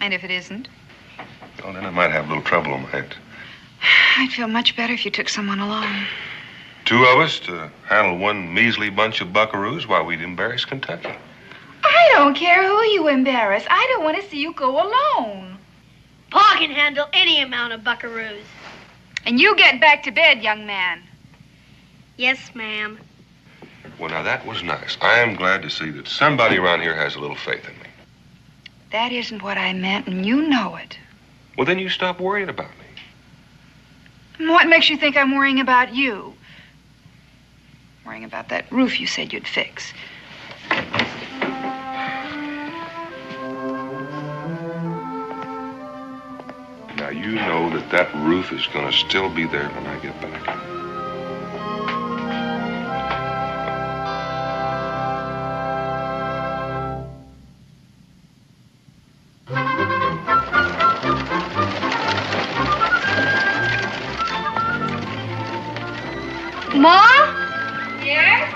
And if it isn't? Well, then I might have a little trouble on my hands. I'd feel much better if you took someone along. Two of us to handle one measly bunch of buckaroos while we'd embarrass Kentucky. I don't care who you embarrass. I don't want to see you go alone. Pa can handle any amount of buckaroos. And you get back to bed, young man. Yes, ma'am. Well, now, that was nice. I am glad to see that somebody around here has a little faith in me. That isn't what I meant, and you know it. Well, then you stop worrying about me. What makes you think I'm worrying about you? Worrying about that roof you said you'd fix. Now, you know that that roof is going to still be there when I get back. Ma? Yes?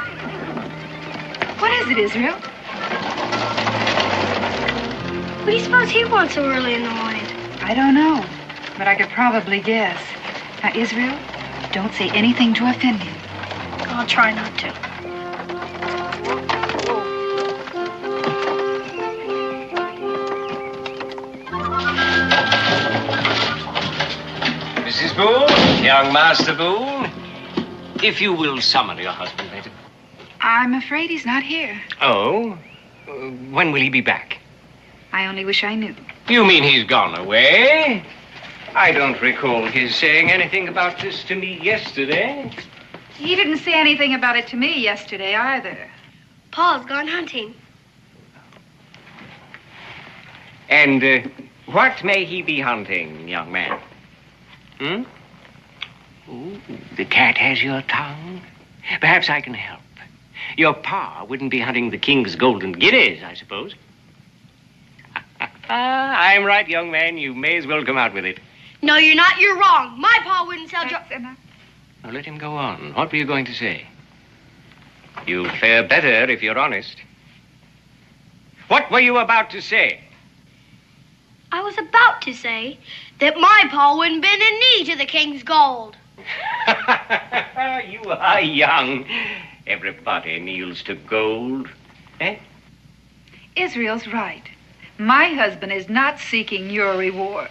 What is it, Israel? What do you suppose he wants so early in the morning? I don't know, but I could probably guess. Now, Israel, don't say anything to offend him. I'll try not to. Mrs. Boone, young Master Boone, if you will summon your husband later. I'm afraid he's not here. Oh? When will he be back? I only wish I knew. You mean he's gone away? I don't recall his saying anything about this to me yesterday. He didn't say anything about it to me yesterday either. Paul's gone hunting. And what may he be hunting, young man? Hmm? Ooh, the cat has your tongue. Perhaps I can help. Your pa wouldn't be hunting the king's golden guineas, I suppose. I'm right, young man. You may as well come out with it. No, you're not. You're wrong. My pa wouldn't sell Now, let him go on. What were you going to say? You'll fare better if you're honest. What were you about to say? I was about to say that my pa wouldn't bend a knee to the king's gold. You are young. Everybody kneels to gold. Eh? Israel's right. My husband is not seeking your reward.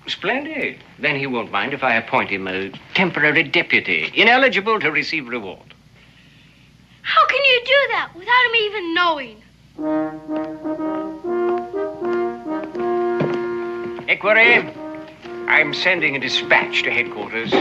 Splendid. Then he won't mind if I appoint him a temporary deputy, ineligible to receive reward. How can you do that without him even knowing? Equerry, I'm sending a dispatch to headquarters.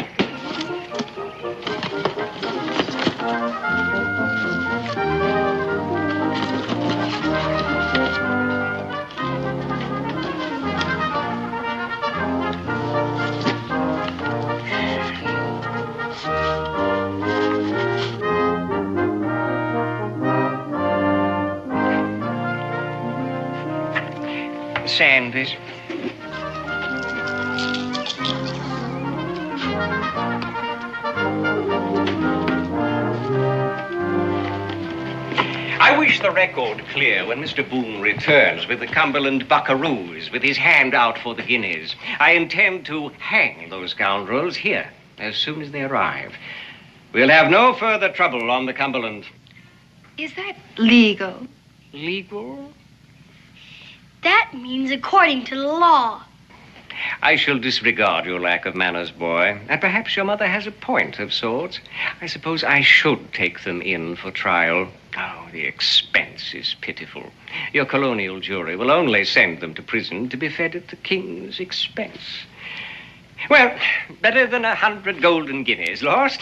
Sand, please. I wish the record clear when Mr. Boone returns with the Cumberland buckaroos, with his hand out for the guineas. I intend to hang those scoundrels here as soon as they arrive. We'll have no further trouble on the Cumberland. Is that legal? Legal? That means according to the law. I shall disregard your lack of manners, boy. And perhaps your mother has a point of sorts. I suppose I should take them in for trial. Oh, the expense is pitiful. Your colonial jury will only send them to prison to be fed at the king's expense. Well, better than 100 golden guineas lost.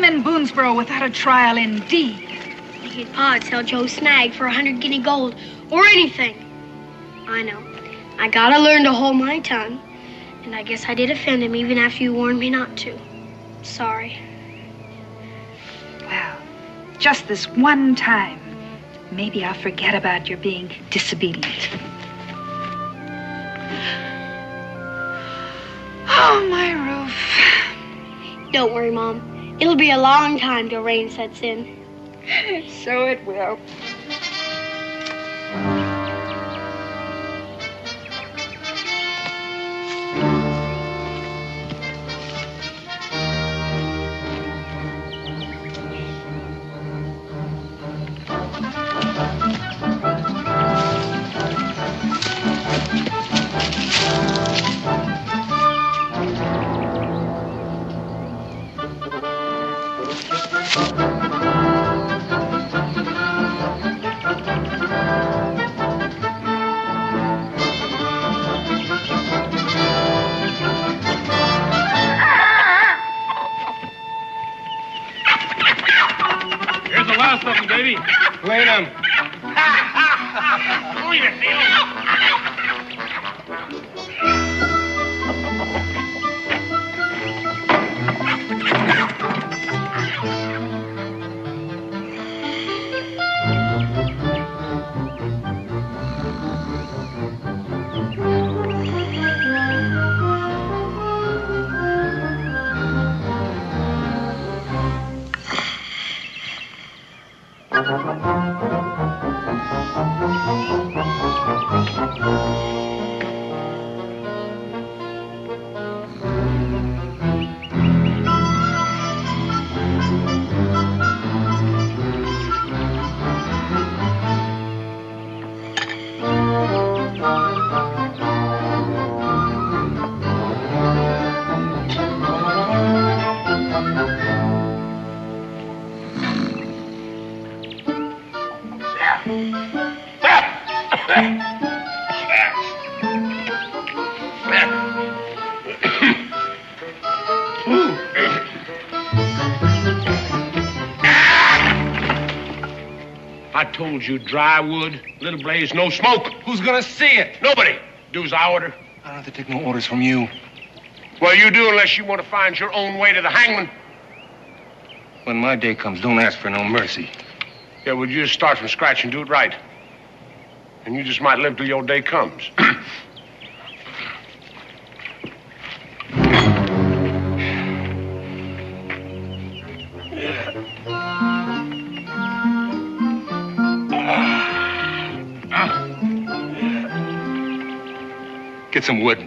In Boonesboro without a trial, indeed. His pa'd sell Joe Snag for 100 guinea gold or anything. I know. I gotta learn to hold my tongue. And I guess I did offend him even after you warned me not to. Sorry. Well, just this one time, maybe I'll forget about your being disobedient. Oh, my roof. Don't worry, Mom. It'll be a long time till rain sets in. So it will. Wait a minute. Oh, you feel? I told you, dry wood, little blaze, no smoke. Who's gonna see it? Nobody. Do as I order. I don't have to take no orders from you. Well, you do unless you want to find your own way to the hangman. When my day comes, don't ask for no mercy. Yeah, well, you just start from scratch and do it right. And you just might live till your day comes. Get some wood.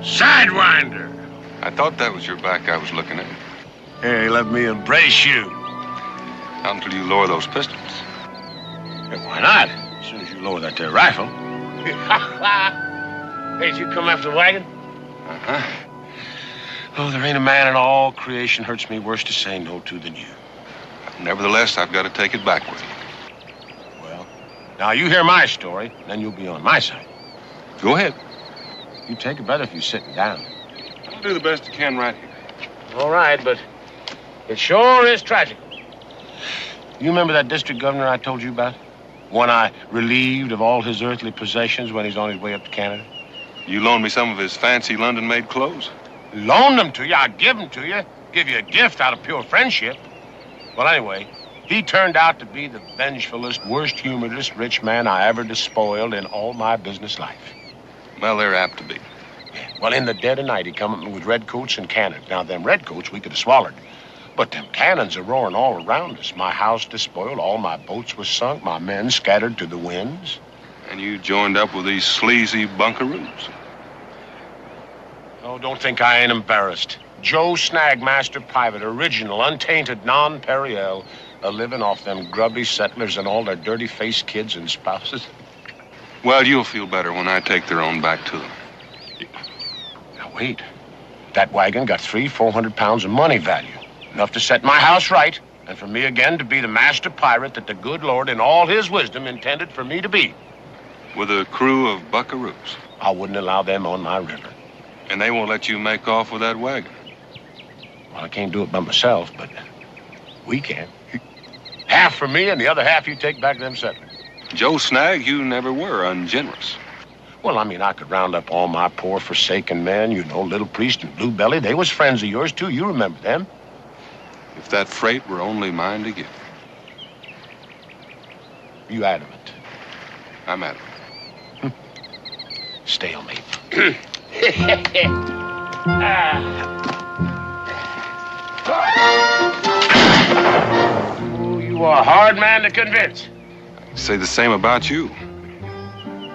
Sidewinder. I thought that was your back I was looking at. Hey, let me embrace you. Not until you lower those pistols. Hey, why not? As soon as you lower that there rifle. Hey, did you come after the wagon? Uh-huh. Oh, there ain't a man in all creation hurts me worse to say no to than you. Nevertheless, I've got to take it back with you. Well, now you hear my story, then you'll be on my side. Go ahead. You take it better if you're sitting down. I'll do the best I can right here. All right, but it sure is tragic. You remember that district governor I told you about? One I relieved of all his earthly possessions when he's on his way up to Canada? You loaned me some of his fancy London-made clothes? Loaned them to you? I give them to you. Give you a gift out of pure friendship. Well, anyway, he turned out to be the vengefulest, worst-humoredest rich man I ever despoiled in all my business life. Well, they're apt to be. Well, in the dead of night, he come at me with redcoats and cannons. Now, them redcoats we could have swallowed. But them cannons are roaring all around us. My house despoiled, all my boats were sunk, my men scattered to the winds. And you joined up with these sleazy bunkaroos. Oh, don't think I ain't embarrassed. Joe Snag, master private, original, untainted, non-Periel, a-living off them grubby settlers and all their dirty-faced kids and spouses. Well, you'll feel better when I take their own back to them. Now, wait. That wagon got 300-400 pounds of money value. Enough to set my house right, and for me again to be the master pirate that the good Lord in all his wisdom intended for me to be. With a crew of buckaroos. I wouldn't allow them on my river. And they won't let you make off with that wagon. Well, I can't do it by myself, but we can. Half for me and the other half you take back to them settlers. Joe Snag, you never were ungenerous. Well, I mean, I could round up all my poor forsaken men, you know, Little Priest and Blue Belly. They was friends of yours, too. You remember them. If that freight were only mine to give. You adamant? I'm adamant. Stalemate. Oh, you are a hard man to convince. I say the same about you.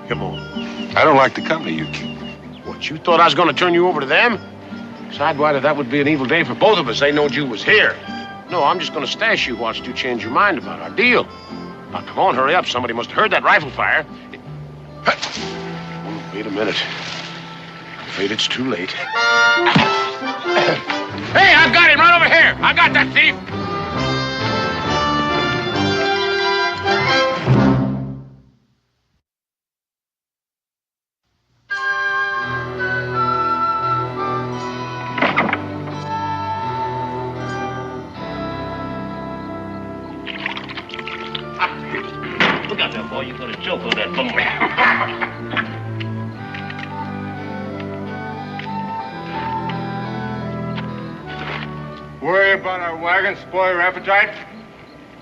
Come on. I don't like the company you keep. What, you thought I was going to turn you over to them? Sidewinder, that would be an evil day for both of us. They knowed you was here. No, I'm just going to stash you once you change your mind about our deal. Now, come on, hurry up. Somebody must have heard that rifle fire. Oh, wait a minute. I'm afraid it's too late. Hey, I've got him right over here. I got that thief. Look out there, boy. You're going to choke on that bum. Worry about our wagon, spoil your appetite?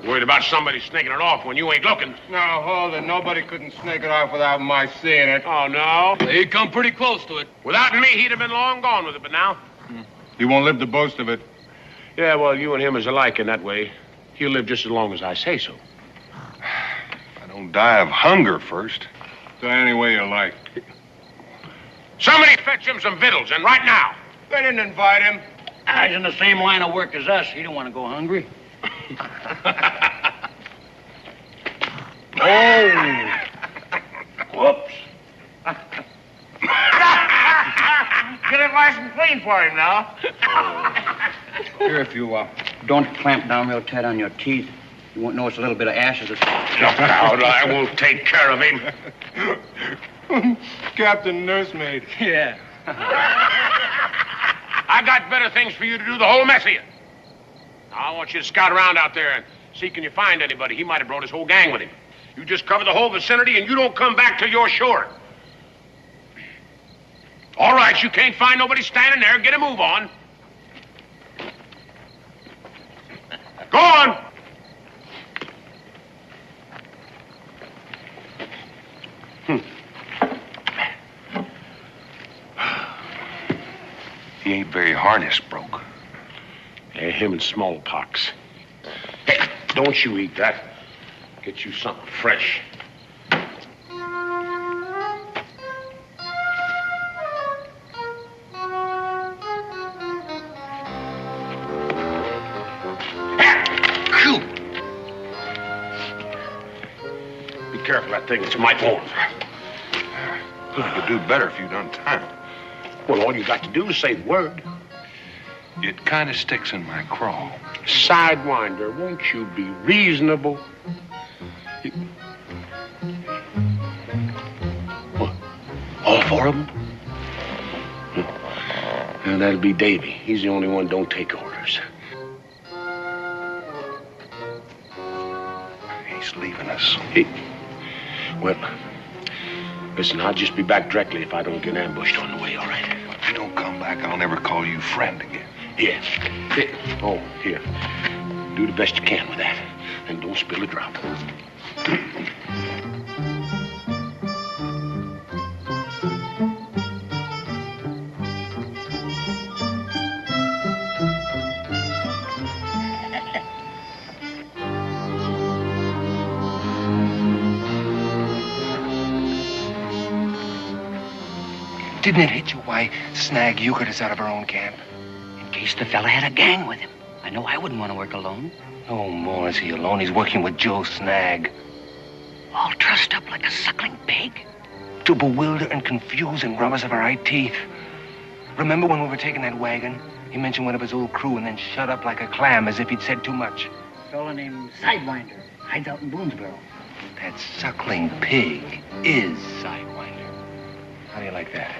Worried about somebody snaking it off when you ain't looking. No, hold it. Nobody couldn't snake it off without my seeing it. Oh, no? He'd come pretty close to it. Without me, he'd have been long gone with it, but now? He won't live to boast of it. Yeah, well, you and him is alike in that way. He'll live just as long as I say so. I don't die of hunger first. So any way you like. Somebody fetch him some victuals, and right now. They didn't invite him. He's in the same line of work as us. He don't want to go hungry. Oh. Whoops. Get it nice and clean for him now. Here, if you don't clamp down real tight on your teeth, you won't notice a little bit of ashes. Look out, I will take care of him. Captain Nursemaid. Yeah. I got better things for you to do, the whole mess of you. Now, I want you to scout around out there and see can you find anybody. He might have brought his whole gang with him. You just cover the whole vicinity and you don't come back till you're sure. All right, you can't find nobody standing there. Get a move on. Go on. He ain't very harness broke. Yeah, him and smallpox. Hey, don't you eat that. Get you something fresh. Be careful, that thing. It's my fault. You'd do better if you'd untie him. Well, all you got to do is say the word. It kind of sticks in my craw. Sidewinder, won't you be reasonable? What? All four of them? Well, that'll be Davy. He's the only one don't take orders. He's leaving us. Well, listen, I'll just be back directly if I don't get ambushed on the way, all right? If you don't come back, I'll never call you friend again. Here. Oh, here. Do the best you can with that. And don't spill a drop. Didn't it hit you why Snag euchred us out of our own camp? In case the fella had a gang with him. I know I wouldn't want to work alone. No more is he alone. He's working with Joe Snag. All trussed up like a suckling pig. To bewilder and confuse and rob us of our eye teeth. Remember when we were taking that wagon? He mentioned one of his old crew and then shut up like a clam as if he'd said too much. A fellow named Sidewinder hides out in Boonesboro. That suckling pig is Sidewinder. How do you like that?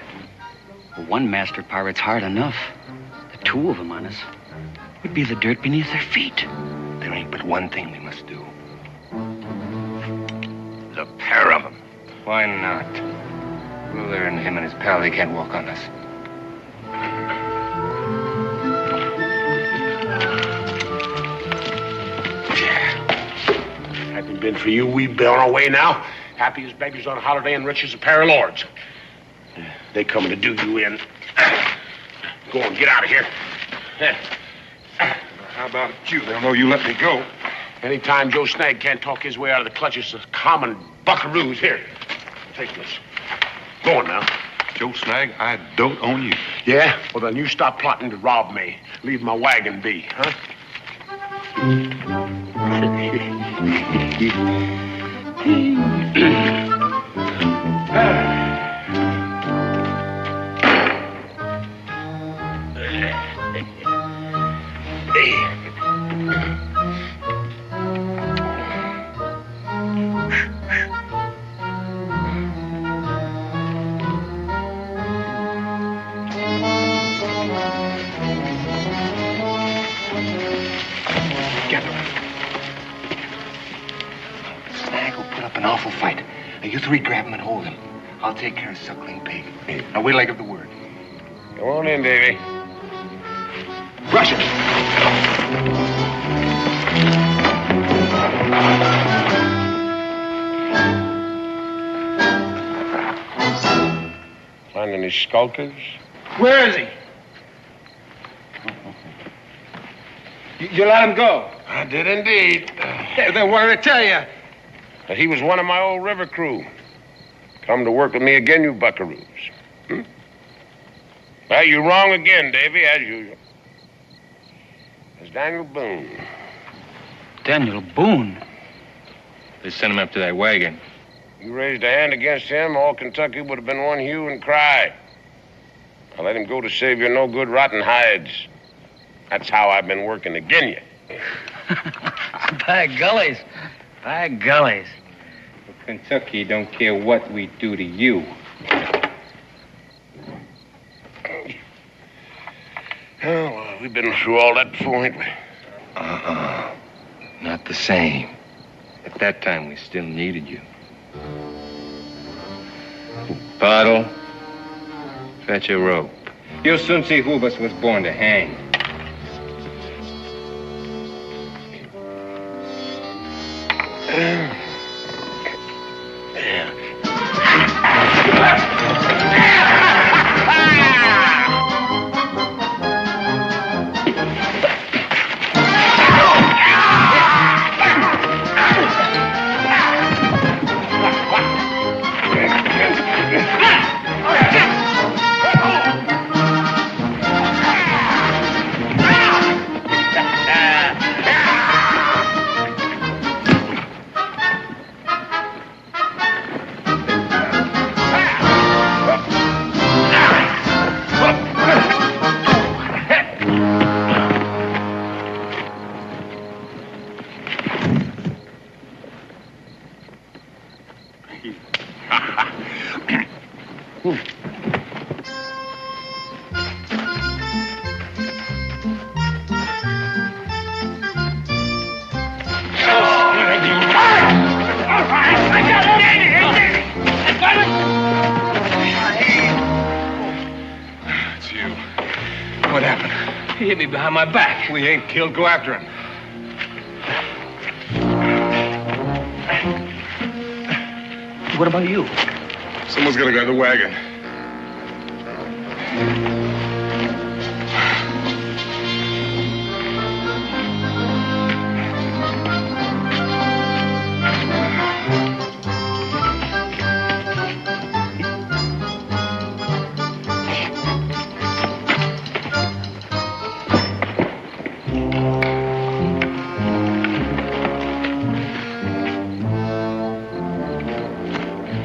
Well, one master pirate's hard enough. The two of them on us would be the dirt beneath their feet. There ain't but one thing we must do. The pair of them. Why not? Ruler and him and his pal, they can't walk on us. Hadn't it been for you, we'd be on our way now. Happy as beggars on a holiday and rich as a pair of lords. They coming to do you in. Go on, get out of here. How about you? They'll know you let me go. Anytime Joe Snag can't talk his way out of the clutches of common buckaroos, here, take this. Go on now. Joe Snag, I don't own you. Yeah? Well, then you stop plotting to rob me. Leave my wagon be, huh? Awful fight. Now, you three grab him and hold him. I'll take care of Suckling Pig. Now, wait till I give the word. Go on in, Davy. Rush it! Find any skulkers? Where is he? You let him go? I did indeed. Then what did I tell you? That he was one of my old river crew. Come to work with me again, you buckaroos. Well, you're wrong again, Davy, as usual. It's Daniel Boone. Daniel Boone? They sent him up to that wagon. You raised a hand against him, all Kentucky would have been one hue and cry. I let him go to save your no-good rotten hides. That's how I've been working agin you. By gullies. By gullies. Kentucky don't care what we do to you. Oh, well, we've been through all that before, ain't we? Not the same. At that time, we still needed you. Bottle, fetch a rope. You'll soon see who of us was born to hang. He hit me behind my back. We ain't killed. Go after him. What about you? Someone's gonna grab the wagon.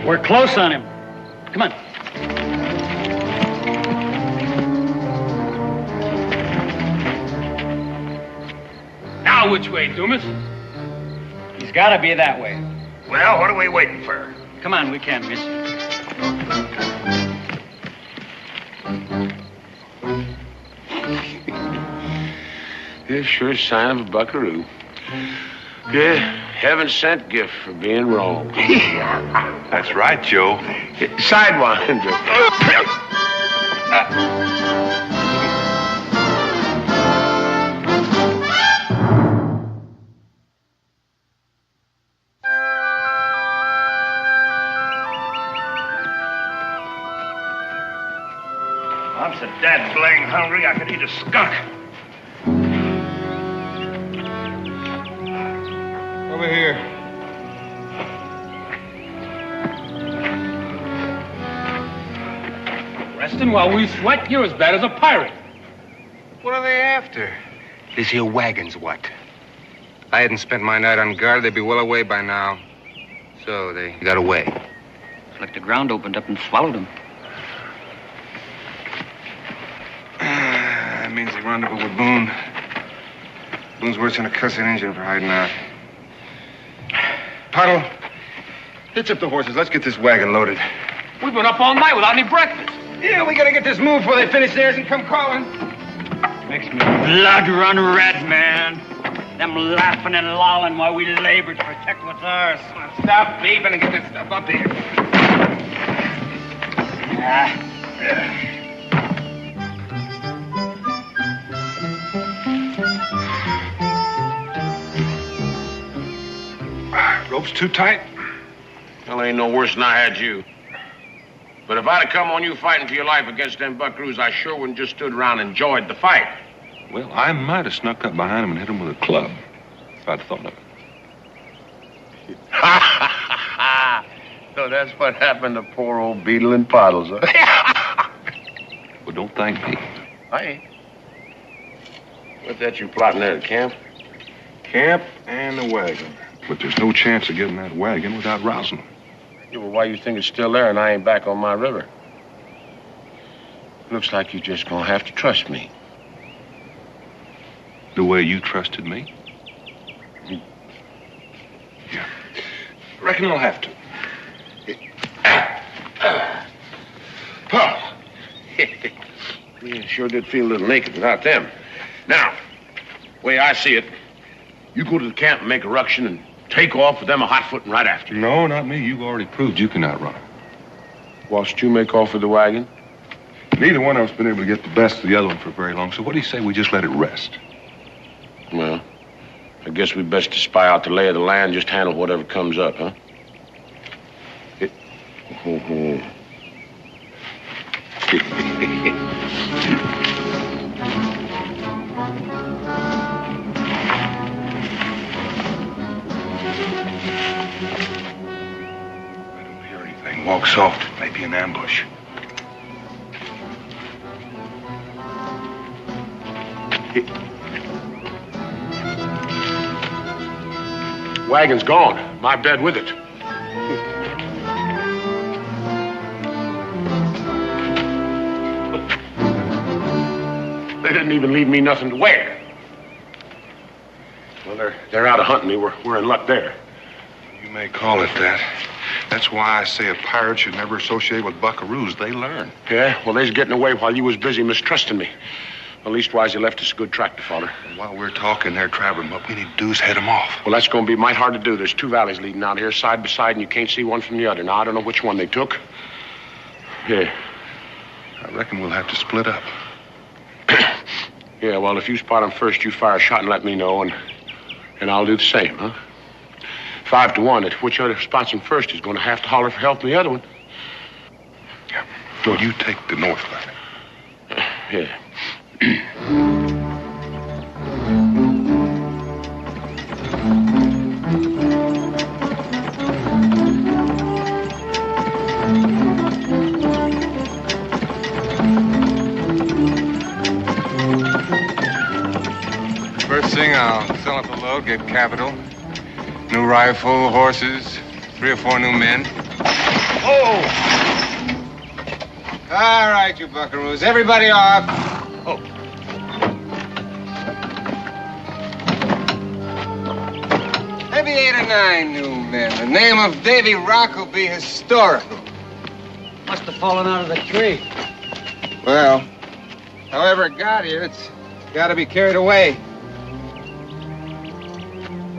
We're close on him. Come on. Now which way, Dumas? He's got to be that way. Well, what are we waiting for? Come on, we can't miss him. This sure sign of a buckaroo. Yeah, heaven-sent gift for being wrong. That's right, Joe. Sidewinder. I'm so dad-blang hungry I could eat a skunk. Over here. Resting while we sweat? You're as bad as a pirate. What are they after? This here wagon's what? I hadn't spent my night on guard, they'd be well away by now. So they got away. It's like the ground opened up and swallowed him. That means they rendezvous with Boone. Boone's worse than a cussing engine for hiding out. Puddle, hitch up the horses. Let's get this wagon loaded. We've been up all night without any breakfast. Yeah, we gotta get this move before they finish theirs and come calling. Makes me blood run red, man. Them laughing and lolling while we labor to protect what's ours. Stop beeping and get this stuff up here. Rope's too tight? Well, ain't no worse than I had you. But if I'd have come on you fighting for your life against them buckaroos, I sure wouldn't just stood around and enjoyed the fight. Well, I might have snuck up behind him and hit him with a club, if I'd thought of it. So that's what happened to poor old Beetle and Pottles, huh? Well, don't thank me. I ain't. What's that you plotting there, the camp? Camp and the wagon. But there's no chance of getting that wagon without rousing them. Yeah, well, why you think it's still there and I ain't back on my river? Looks like you're just gonna have to trust me. The way you trusted me? Yeah. Reckon I'll have to. Yeah, sure did feel a little naked without them. Now, way I see it, you go to the camp and make a ruction and take off with them a hot-footing right after. No, not me. You've already proved you can outrun them. Whilst you make off with the wagon? Neither one of us been able to get the best of the other one for very long, so what do you say we just let it rest? Well, I guess we best to spy out the lay of the land, just handle whatever comes up, huh? Walk soft. It may be an ambush. Wagon's gone. My bed with it. They didn't even leave me nothing to wear. Well, they're out of hunting me. We're in luck there. You may call it that. That's why I say a pirate should never associate with buckaroos. They learn. Yeah? Well, they's getting away while you was busy mistrusting me. Well, leastwise, you left us a good track to follow. And while we're talking, they're traveling. What we need to do is head them off. Well, that's going to be mighty hard to do. There's two valleys leading out here, side by side, and you can't see one from the other. Now, I don't know which one they took. Yeah. I reckon we'll have to split up. Yeah, well, if you spot them first, you fire a shot and let me know, and I'll do the same, huh? 5 to 1, that whichever spots him first is going to have to holler for help from the other one. Yeah. Well, you take the north line. Yeah. First thing, I'll sell up the load, get capital. New rifle, horses, 3 or 4 new men. Oh! All right, you buckaroos. Everybody off. Oh. be 8 or 9 new men. The name of Davy Rock will be historical. Must have fallen out of the tree. Well, however it got here, it's got to be carried away.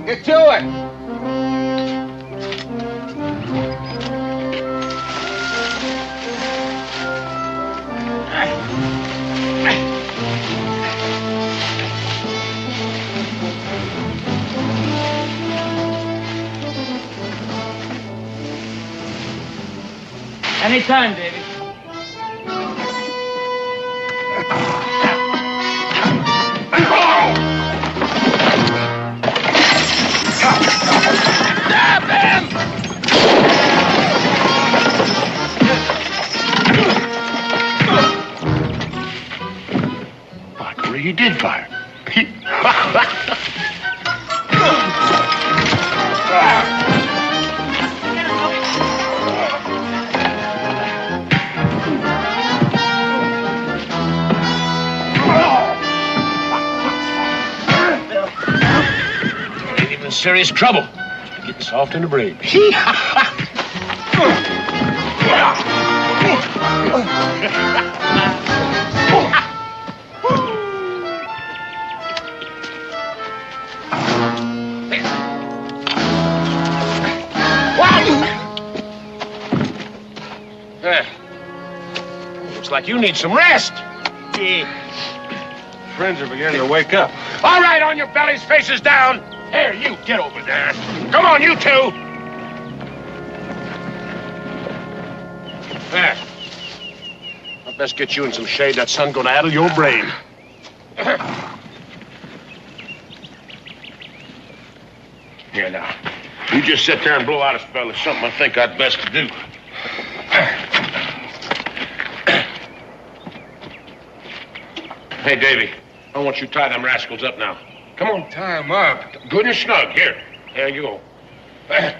Get to it! Anytime, Davy. Grab him! Parker, he did fire. Serious trouble. Getting soft in the brain. Looks like you need some rest. Friends are beginning to wake up. All right, on your bellies, faces down. Here, you, get over there. Come on, you two. There. I'd best get you in some shade. That sun's gonna addle your brain. Here, now. You just sit there and blow out a spell. It's something I think I'd best to do. Hey, Davy, I want you to tie them rascals up now. Come on. Tie him up. Good and snug. Here. There you go. Hey,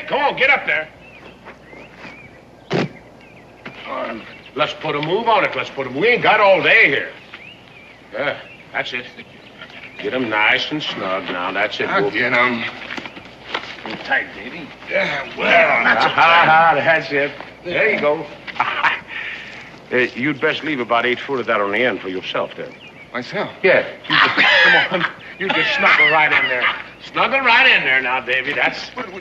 come on, get up there. Let's put a move on it. Let's put a move. We ain't got all day here. That's it. Get them nice and snug now. That's it. I'll get them. Tight, Davy. Yeah, well, that's it. There you go. You'd best leave about 8 foot of that on the end for yourself, then. Myself? Yeah. Come on. You just snuggle right in there. Snuggle right in there now, Davy. That's the way to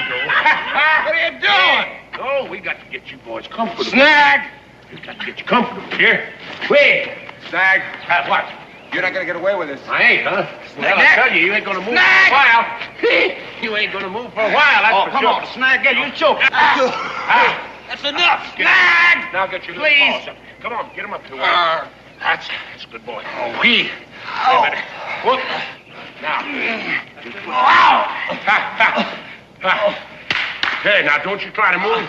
go. What are you doing? Oh, we got to get you boys comfortable. Snag! We got to get you comfortable. Here. Wait. Snag. What? You're not going to get away with this. I ain't, huh? Well, I tell you going to move for a while. You ain't going to move for a while, that's for come sure. on, Snag, get you choke. That's enough. Snag! Now get your little paws up. Come on, get him up to it. That's a good boy. Oh, wait a minute. Whoop. Now. Hey, now don't you try to move,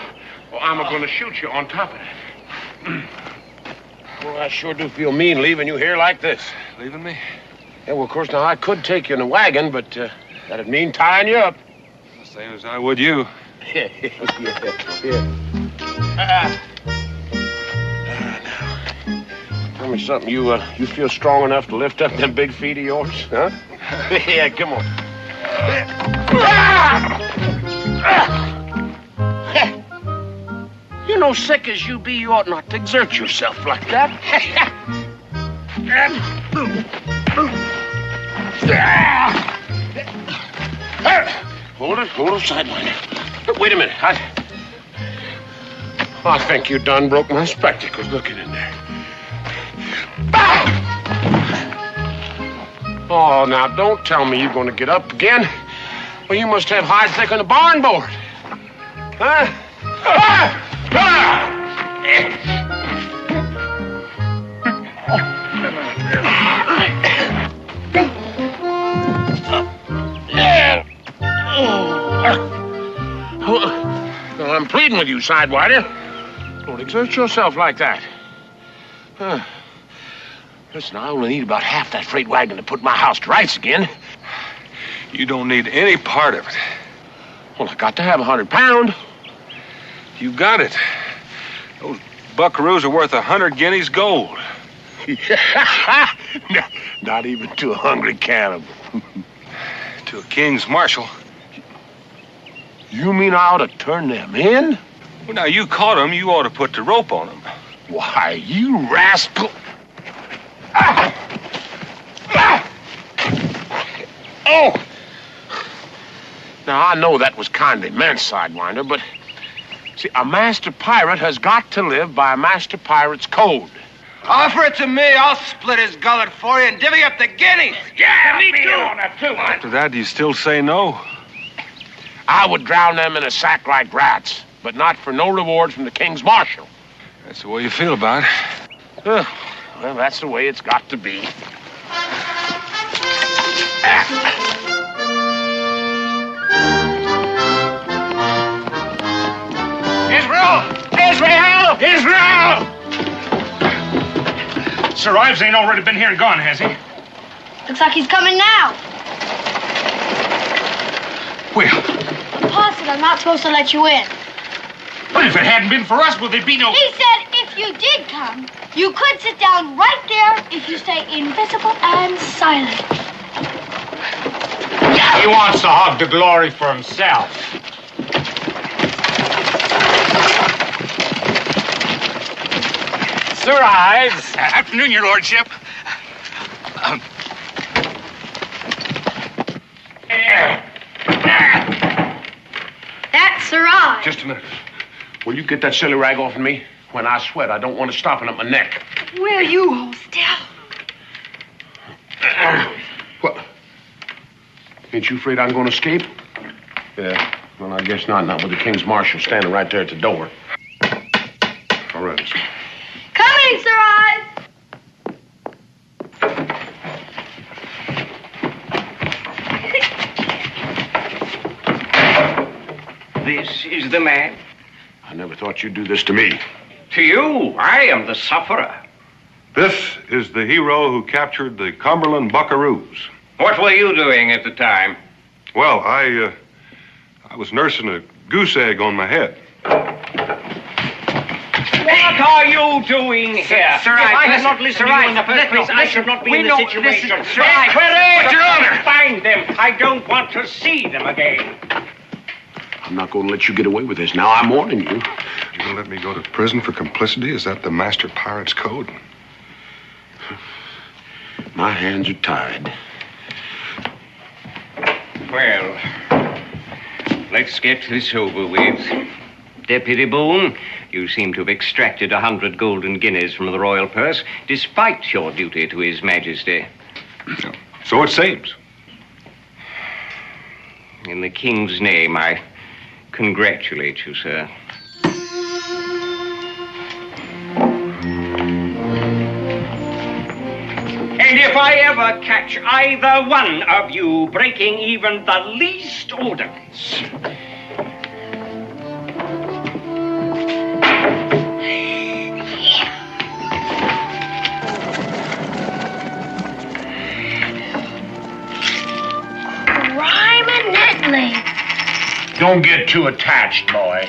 or I'm going to shoot you on top of it. Well, I sure do feel mean leaving you here like this. Leaving me? Yeah, well, of course, now I could take you in a wagon, but that'd mean tying you up. The same as I would you. Yeah. Tell me something. You feel strong enough to lift up them big feet of yours, huh? Yeah, come on. You know, sick as you be, you ought not to exert yourself like that. Hold it sideline. Wait a minute. I think you done broke my spectacles looking in there. Oh, now don't tell me you're going to get up again. Well, you must have hide thick on the barn board. Huh? Well, I'm pleading with you, Sidewinder. Don't exert yourself like that. Listen, I only need about half that freight wagon to put my house to rights again. You don't need any part of it. Well, I got to have 100 pounds. You got it. Those buckaroos are worth 100 guineas gold. Not even to a hungry cannibal. To a king's marshal. You mean I ought to turn them in? Well, now, you caught them. You ought to put the rope on them. Why, you rascal. Ah! Ah! Oh! Now, I know that was kindly meant, Sidewinder, but... See, a master pirate has got to live by a master pirate's code. Offer it to me. I'll split his gullet for you and divvy up the guineas. Yeah, me too. On that too. After that, do you still say no? I would drown them in a sack like rats, but not for no reward from the king's marshal. That's the way you feel about it. Well, that's the way it's got to be. Israel! Sir Ives ain't already been here and gone, has he? Looks like he's coming now. Well, Pa said I'm not supposed to let you in. but if it hadn't been for us, would there be no... He said if you did come, you could sit down right there if you stay invisible and silent. He wants to hog the glory for himself. Sir Ives. Afternoon, your lordship. That's Sir Ives. Just a minute. Will you get that silly rag off of me? When I sweat, I don't want it stopping up my neck. Will you hold still? What? Ain't you afraid I'm going to escape? Yeah, well, I guess not. Not with the king's marshal standing right there at the door. All right, let's go. Coming, Sir Ives. This is the man. I never thought you'd do this to me. To you, I am the sufferer. This is the hero who captured the Cumberland buckaroos. What were you doing at the time? Well, I was nursing a goose egg on my head. What are you doing here? Sir, if I listen, had not listened Sir, to you in the first listen, place, I listen, should not be we in know- this situation. listen, Sir, But Your Honor! Find them. I don't want to see them again. I'm not going to let you get away with this. Now, I'm warning you. You're going to let me go to prison for complicity? Is that the master pirate's code? My hands are tied. Well, let's get this over with. Deputy Boone, you seem to have extracted 100 golden guineas from the royal purse, despite your duty to His Majesty. So it seems. In the King's name, I congratulate you, sir. And if I ever catch either one of you breaking even the least ordinance, Rhyme-a-nettly. Don't get too attached, boy.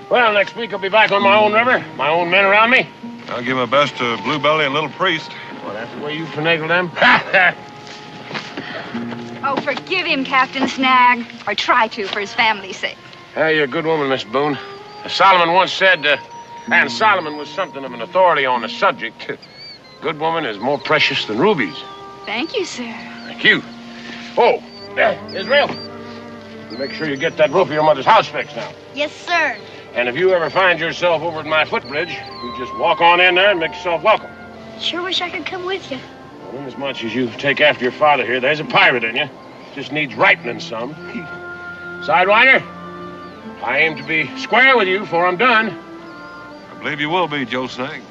Well, next week I'll be back on my own river, my own men around me. I'll give my best to Bluebelly and Little Priest. Well, that's the way you finagle them. Oh, forgive him, Captain Snag. Or try to, for his family's sake. Hey, you're a good woman, Miss Boone. As Solomon once said, and Solomon was something of an authority on the subject. Good woman is more precious than rubies. Thank you, sir. Thank you. Oh, Israel. Make sure you get that roof of your mother's house fixed now. Yes, sir. And if you ever find yourself over at my footbridge, you just walk on in there and make yourself welcome. Sure wish I could come with you. Well, as much as you take after your father here, there's a pirate in you. Just needs rightening some. Sidewinder, I aim to be square with you before I'm done. I believe you will be, Joe Snag.